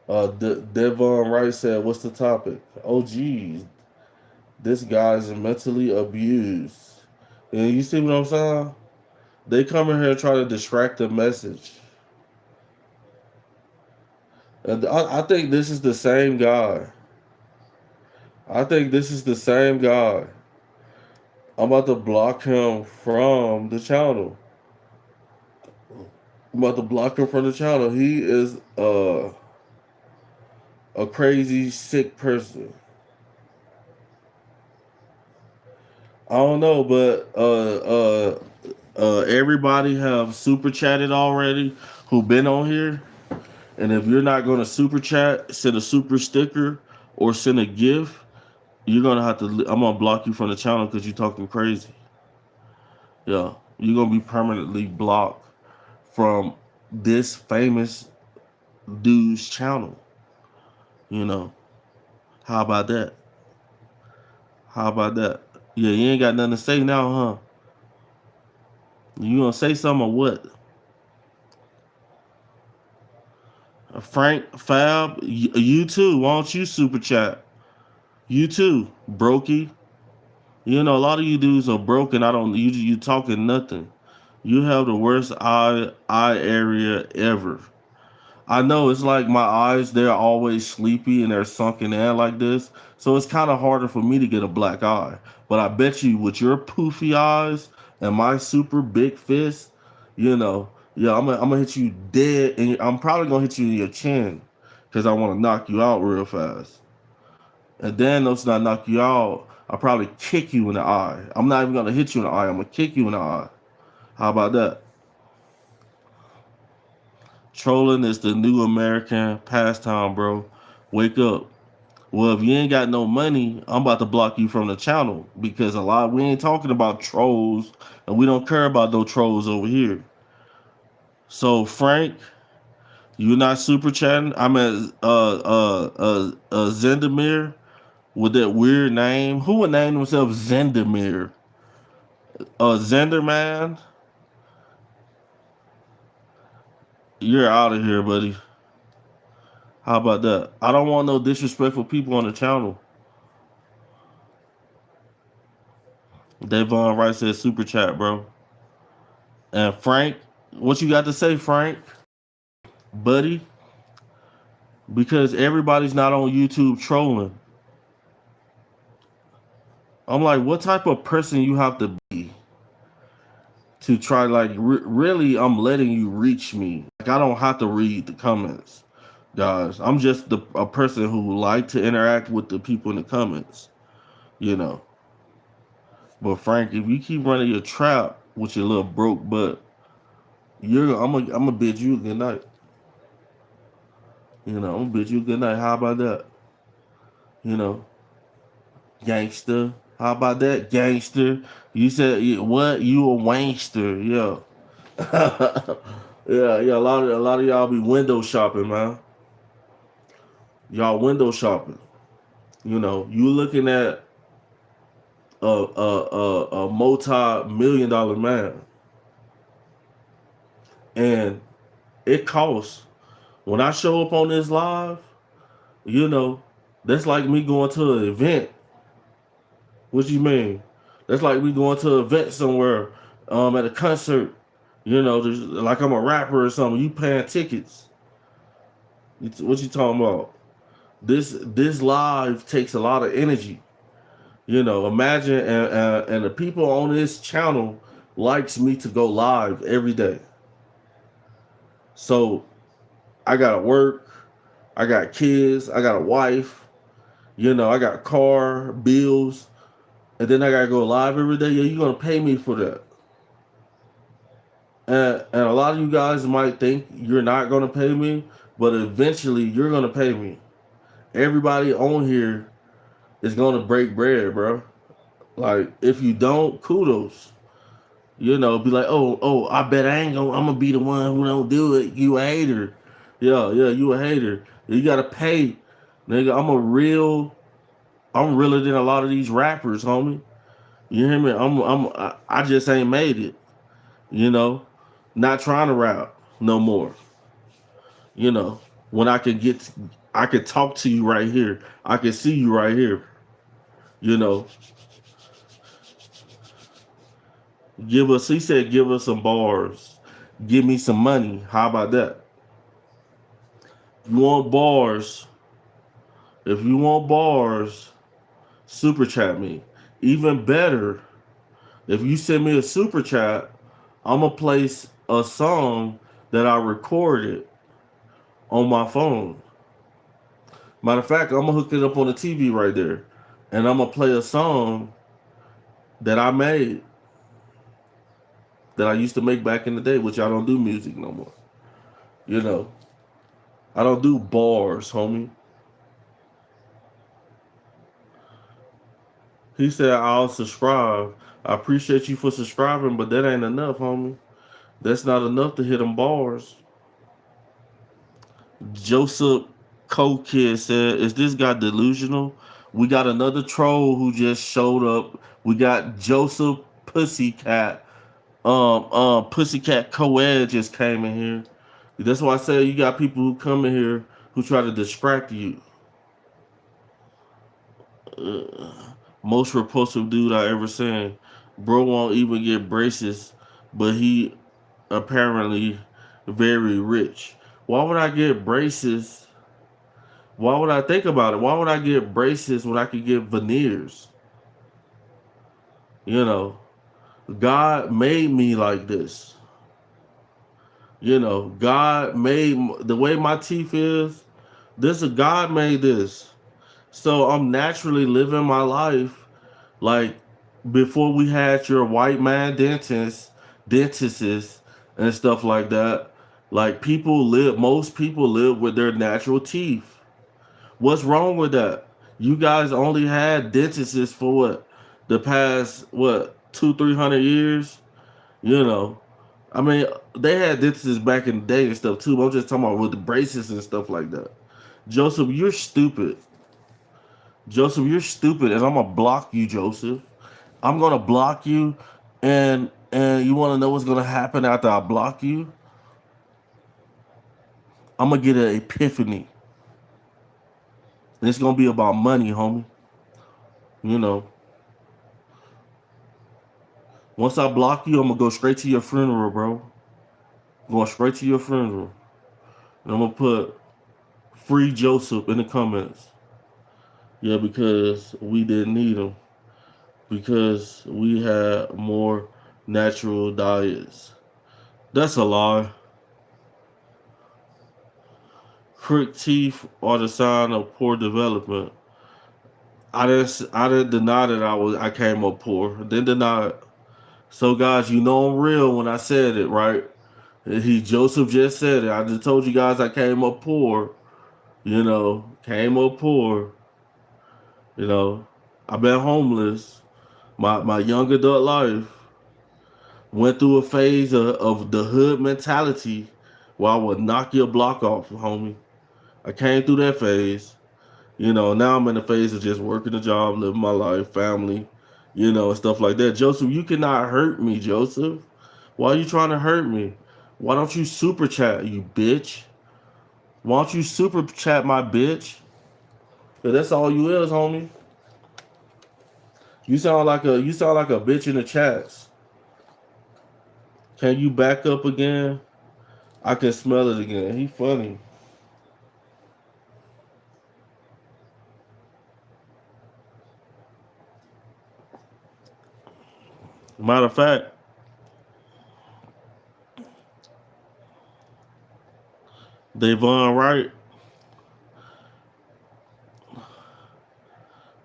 Devon Wright said, "What's the topic?" Oh, geez, this guy's mentally abused. And you see what I'm saying? They come in here and try to distract the message. And I think this is the same guy. I think this is the same guy. I'm about to block him from the channel. I'm about to block him from the channel. He is a crazy, sick person. I don't know, but everybody have super chatted already who been on here. And if you're not going to super chat, send a super sticker or send a gift, you're gonna have to. I'm gonna block you from the channel because you're talking crazy. Yeah, you're gonna be permanently blocked from this famous dude's channel. You know, how about that? How about that? Yeah, you ain't got nothing to say now, huh? You gonna say something or what? Frank Fab, you too. Why don't you super chat? You too, Brokey. You know, a lot of you dudes are broken. I don't. You talking nothing. You have the worst eye area ever. I know it's like my eyes, they're always sleepy and they're sunken in like this. So it's kind of harder for me to get a black eye. But I bet you with your poofy eyes and my super big fist, you know, yeah, I'm gonna hit you dead and I'm probably gonna hit you in your chin because I want to knock you out real fast. And then once I knock you out, I'll probably kick you in the eye. I'm not even gonna hit you in the eye, I'm gonna kick you in the eye. How about that? Trolling is the new American pastime, bro. Wake up. Well, if you ain't got no money, I'm about to block you from the channel because we ain't talking about trolls and we don't care about no trolls over here. So Frank, you're not super chatting. I'm at Zendemir with that weird name. Who would name himself Zendemir? Zenderman, you're out of here, buddy. How about that? I don't want no disrespectful people on the channel. Davon Wright said super chat, bro. And Frank, what you got to say, Frank? Buddy? Because everybody's not on YouTube trolling. I'm like, what type of person you have to be to try like really I'm letting you reach me. Like I don't have to read the comments. Guys, I'm just a person who like to interact with the people in the comments, you know. But Frank, if you keep running your trap with your little broke butt, I'm gonna bid you a good night. You know, I'm gonna bid you a good night. How about that? You know, gangster. How about that, gangster? You said what? You a wankster? Yeah, yeah. A lot of y'all be window shopping, man. Y'all window shopping. You know, you looking at a multi-million-dollar man, and it costs. When I show up on this live, you know, that's like me going to an event. What you mean? That's like we going to an event somewhere, at a concert. You know, like I'm a rapper or something. You paying tickets. What you talking about? This live takes a lot of energy. You know, imagine and the people on this channel likes me to go live every day. So I gotta work. I got kids. I got a wife. You know, I got car bills, and then I gotta go live every day. Yeah, you gonna pay me for that. And a lot of you guys might think you're not gonna pay me, but eventually you're gonna pay me. Everybody on here It's gonna break bread, bro. Like if you don't, kudos. You know, be like, oh, I bet I ain't gonna. I'm gonna be the one who don't do it. You a hater. Yeah, you a hater. You gotta pay, nigga. I'm realer than a lot of these rappers, homie. You hear me? I just ain't made it. You know, not trying to rap no more. You know, when I can talk to you right here. I can see you right here. You know, give us. He said, give us some bars. Give me some money. How about that? You want bars? If you want bars, super chat me. Even better, if you send me a super chat, I'm gonna place a song that I recorded on my phone. Matter of fact, I'm gonna hook it up on the TV right there, and I'm gonna play a song that I made that I used to make back in the day, which I don't do music no more. You know, I don't do bars, homie. He said I'll subscribe. I appreciate you for subscribing, but that ain't enough, homie. That's not enough to hit them bars. Joseph Kid said, "Is this guy delusional?" We got another troll who just showed up. We got Joseph Pussycat. Pussycat Coed just came in here. That's why I say you got people who come in here who try to distract you. Most repulsive dude I ever seen. Bro won't even get braces, but he apparently very rich. Why would I get braces? Why would I think about it? Why would I get braces when I could get veneers? You know, God made me like this. You know, God made the way my teeth is. This is God made this. So I'm naturally living my life like before we had your white man dentists and stuff like that. Like most people live with their natural teeth. What's wrong with that? You guys only had dentists for what? The past what 200-300 years? You know, I mean, they had dentists back in the day and stuff too. But I'm just talking about with the braces and stuff like that. Joseph, you're stupid. Joseph, you're stupid, and I'm gonna block you, Joseph. I'm gonna block you, and you want to know what's gonna happen after I block you? I'm gonna get an epiphany, and it's gonna be about money, homie. You know, once I block you, I'm gonna go straight to your funeral, bro. Going straight to your funeral, and I'm gonna put free Joseph in the comments. Yeah, because we didn't need him because we had more natural diets. That's a lie. Crooked teeth are the sign of poor development. I didn't deny that I came up poor. Didn't deny it. So guys, you know I'm real when I said it, right? Joseph just said it. I just told you guys I came up poor. You know, came up poor. You know, I've been homeless. My young adult life went through a phase of the hood mentality where I would knock your block off, homie. I came through that phase. You know, now I'm in the phase of just working a job, living my life, family, you know, and stuff like that. Joseph, you cannot hurt me, Joseph. Why are you trying to hurt me? Why don't you super chat, you bitch? Why don't you super chat my bitch? 'Cause that's all you is, homie. You sound like a bitch in the chats. Can you back up again? I can smell it again. He funny. Matter of fact, Davon Wright,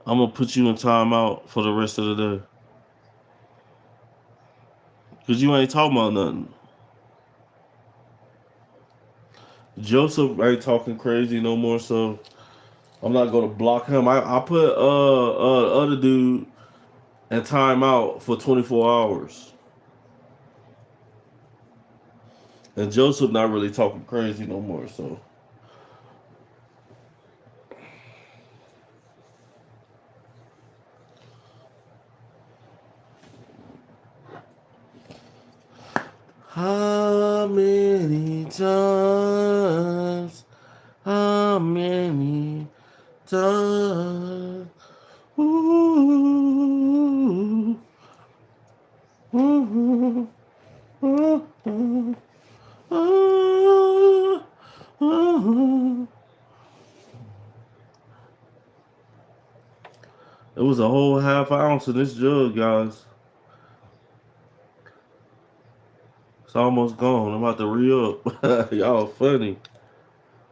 I'm gonna put you in timeout for the rest of the day. Cause you ain't talking about nothing. Joseph ain't talking crazy no more, so I'm not gonna block him. I put other dude in timeout for 24 hours. And Joseph not really talking crazy no more, so how many times? How many times? Ooh, ooh, ooh, ooh, ooh, ooh. It was a whole half ounce in this jug, guys. It's almost gone. I'm about to re-up. Y'all funny.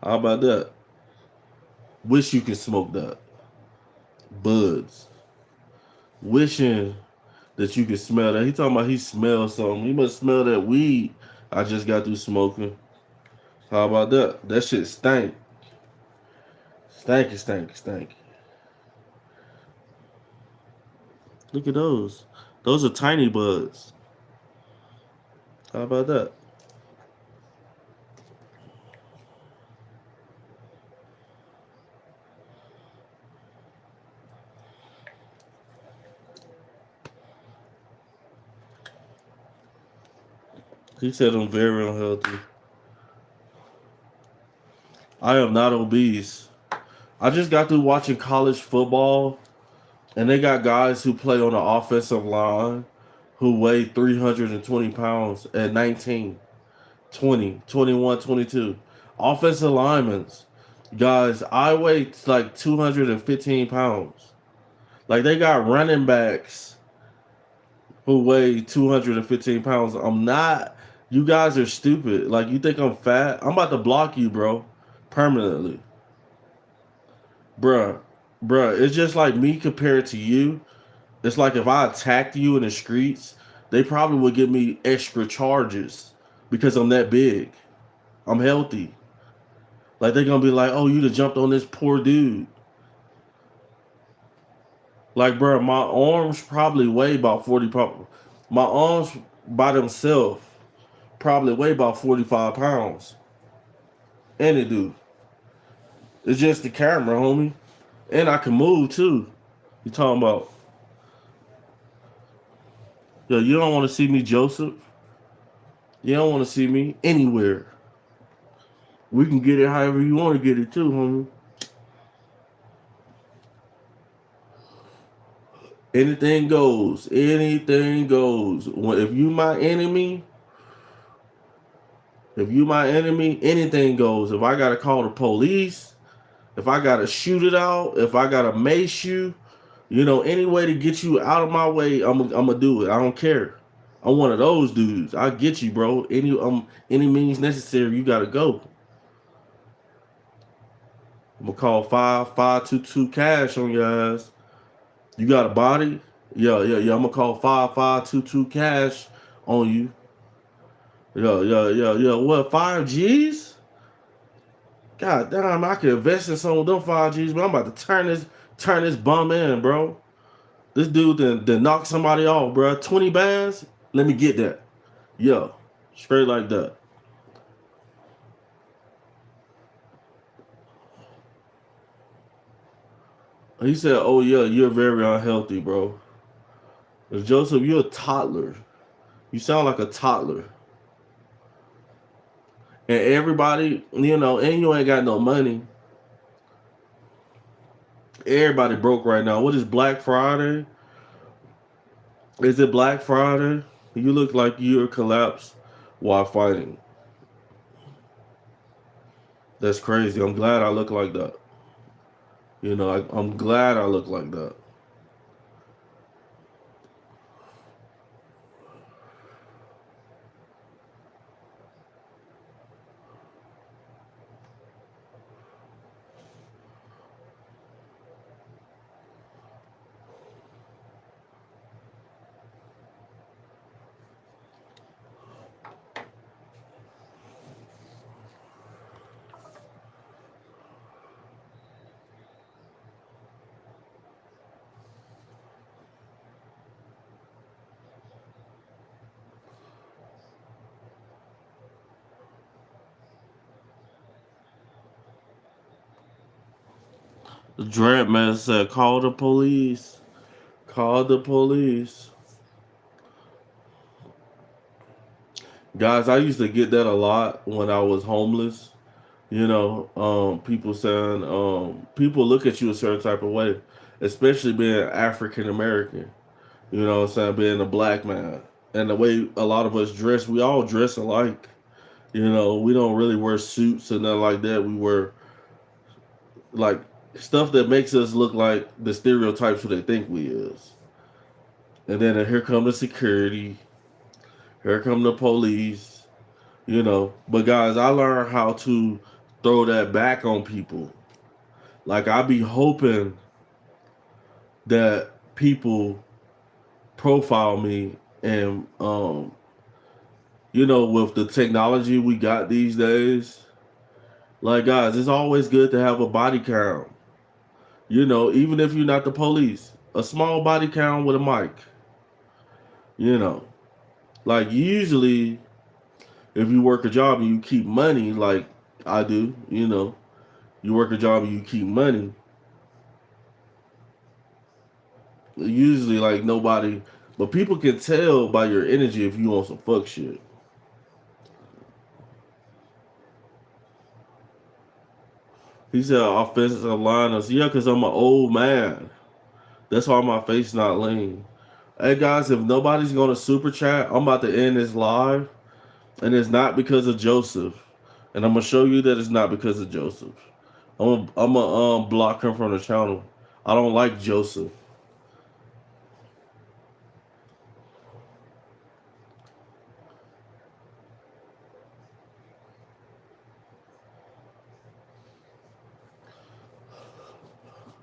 How about that? Wish you could smoke that. Buds. Wishing that you could smell that. He talking about he smells something. He must smell that weed I just got through smoking. How about that? That shit stank. Stanky, stanky, stanky. Look at those. Those are tiny buds. How about that? He said I'm very unhealthy. I am not obese. I just got through watching college football, and they got guys who play on the offensive line who weigh 320 pounds at 19, 20, 21, 22. Offensive linemen. Guys, I weigh like 215 pounds. Like they got running backs who weigh 215 pounds. I'm not. You guys are stupid. Like you think I'm fat? I'm about to block you, bro. Permanently. Bruh. Bruh. It's just like me compared to you. It's like if I attacked you in the streets, they probably would give me extra charges because I'm that big. I'm healthy. Like they're gonna be like, oh, you just jumped on this poor dude. Like, bro, my arms probably weigh about 40 pounds. My arms by themselves probably weigh about 45 pounds. And it do. It's just the camera, homie. And I can move too. You talking about, yo, you don't want to see me, Joseph? You don't want to see me anywhere. We can get it however you want to get it too, homie. Anything goes. Anything goes. If you my enemy, anything goes. If I gotta call the police, if I gotta shoot it out, if I gotta mace you, any way to get you out of my way, I'm gonna do it. I don't care. I'm one of those dudes. I get you, bro. Any means necessary, you gotta go. I'm gonna call 5522 cash on your ass. You got a body? Yeah, yeah, yeah. I'm gonna call 5522 cash on you. Yeah, yeah, yeah, yeah. What, 5 G's? God damn, I could invest in some of them 5 G's, but I'm about to turn this bum in, bro. This dude then knock somebody off, bro. 20 bands? Let me get that. Yeah. Straight like that. He said, oh yeah, you're very unhealthy, bro. Joseph, you're a toddler. You sound like a toddler. And everybody, and you ain't got no money. Everybody broke right now. What is Black Friday? Is it Black Friday? You look like you're collapsed while fighting. That's crazy. I'm glad I look like that. I'm glad I look like that. Dreadman said, "Call the police. Call the police." Guys, I used to get that a lot when I was homeless. People saying, people look at you a certain type of way, especially being African American. You know what I'm saying? Being a black man. And the way a lot of us dress, we all dress alike. We don't really wear suits and nothing like that. We wear like stuff that makes us look like the stereotypes who they think we is. And then here come the security, here come the police. But guys, I learned how to throw that back on people. Like I be hoping that people profile me and with the technology we got these days, like guys, it's always good to have a body cam. Even if you're not the police, a small body cam with a mic. You know, like usually if you work a job and you keep money, like I do, you work a job and you keep money. Usually, like nobody, but people can tell by your energy if you on some fuck shit. He said offensive liners. Yeah, because I'm an old man. That's why my face not lean. Hey guys, if nobody's gonna super chat, I'm about to end this live, and it's not because of Joseph, and I'm gonna show you that it's not because of Joseph. I'm gonna block him from the channel. I don't like Joseph.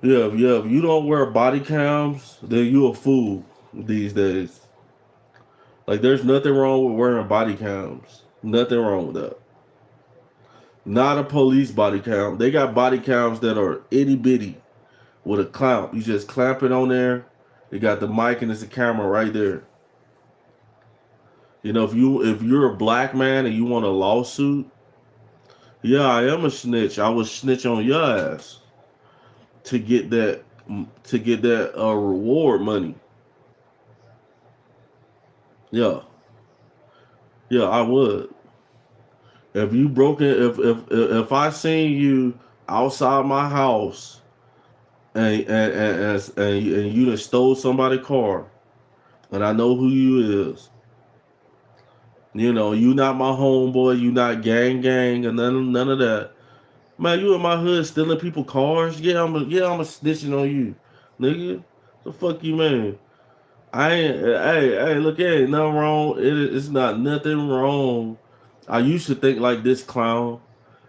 Yeah, yeah. If you don't wear body cams, then you a fool these days. Like, there's nothing wrong with wearing body cams. Nothing wrong with that. Not a police body cam. They got body cams that are itty bitty with a clamp. You just clamp it on there. You got the mic and it's a camera right there. If you're a black man and you want a lawsuit, yeah, I am a snitch. I will snitch on your ass to get that reward money. Yeah, yeah, I would. If you broken, if I seen you outside my house and you done stole somebody's car, and I know who you is, you not my homeboy, you not gang or none of that. Man, you in my hood stealing people cars? Yeah, I'm a snitching on you, nigga. The fuck you mean? I ain't. Hey, look, ain't nothing wrong. It's not nothing wrong. I used to think like this, clown.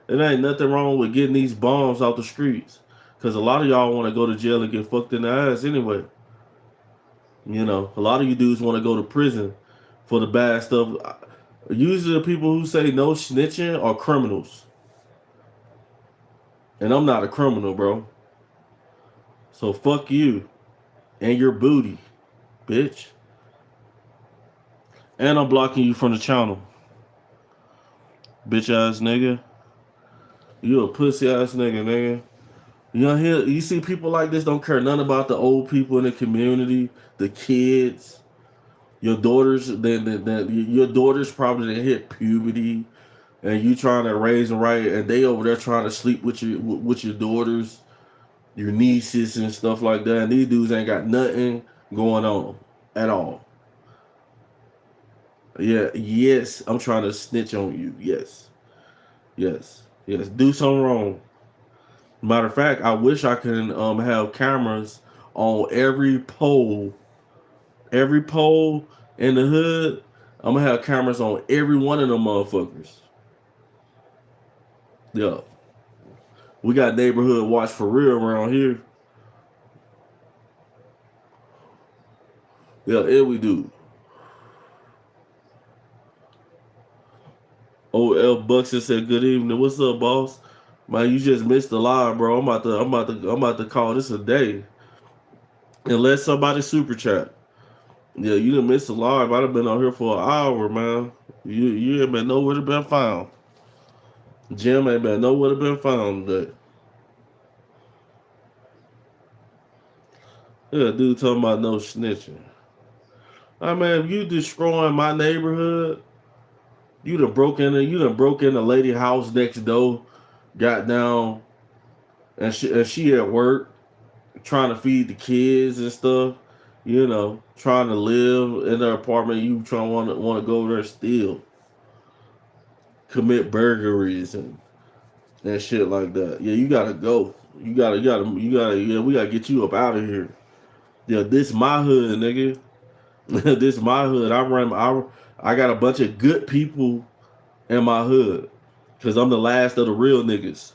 It ain't nothing wrong with getting these bombs out the streets. Because a lot of y'all want to go to jail and get fucked in the ass anyway. A lot of you dudes want to go to prison for the bad stuff. Usually the people who say no snitching are criminals. And I'm not a criminal, bro. So fuck you and your booty, bitch. And I'm blocking you from the channel. Bitch ass nigga. You a pussy ass nigga. You see people like this don't care nothing about the old people in the community, the kids, your daughters. Then your daughters probably didn't hit puberty, and you trying to raise them right, and they over there trying to sleep with your daughters, your nieces and stuff like that. And these dudes ain't got nothing going on at all. Yeah, yes, I'm trying to snitch on you. Yes. Do something wrong. Matter of fact, I wish I can have cameras on every pole in the hood. I'm gonna have cameras on every one of them motherfuckers. Yeah, we got neighborhood watch for real around here. Yeah, we do. OL Buxton said, "Good evening. What's up, boss? Man, you just missed the live, bro. I'm about to call this a day. Unless somebody super chat. Yeah, you done missed the live. I'd have been on here for an hour, man. You ain't been nowhere to been found. Jim ain't been nowhere to been found today. Yeah, dude talking about no snitching. I mean, if you destroying my neighborhood, you done broke in the lady house next door, got down, and she at work trying to feed the kids and stuff. You know, trying to live in her apartment. You trying want to go over there still commit burglaries and shit like that. Yeah, you gotta go. Yeah, we gotta get you up out of here. Yeah, this my hood, nigga. This my hood. I got a bunch of good people in my hood. Cause I'm the last of the real niggas.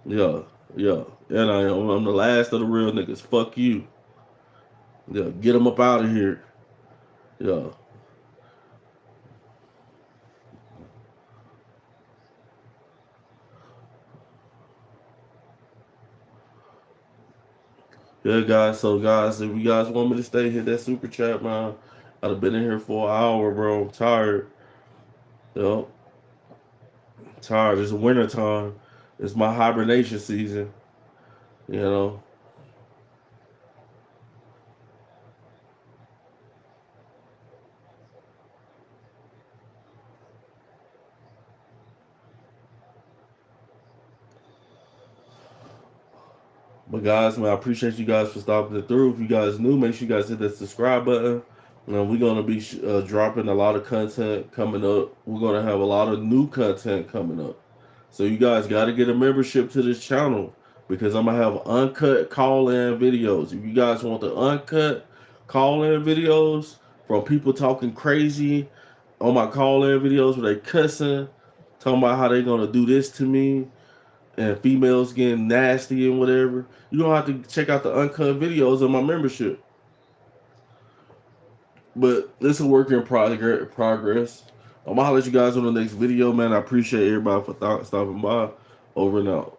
Yeah, yeah. And I'm the last of the real niggas. Fuck you. Yeah, get them up out of here. Yeah. Yeah, guys. So, guys, if you guys want me to stay, hit that super chat, man. I'd have been in here for an hour, bro. I'm tired. Yo, tired. It's winter time. It's my hibernation season. You know. But guys, man, I appreciate you guys for stopping it through. If you guys new, make sure you guys hit that subscribe button. We're gonna be dropping a lot of content coming up. We're gonna have a lot of new content coming up. So you guys got to get a membership to this channel because I'm gonna have uncut call-in videos. If you guys want the uncut call-in videos from people talking crazy on my call-in videos where they cussing, talking about how they gonna do this to me, and females getting nasty and whatever, you don't have to check out the uncut videos on my membership. But it's a work in progress. I'm gonna holler at you guys on the next video, man. I appreciate everybody for stopping by. Over and out.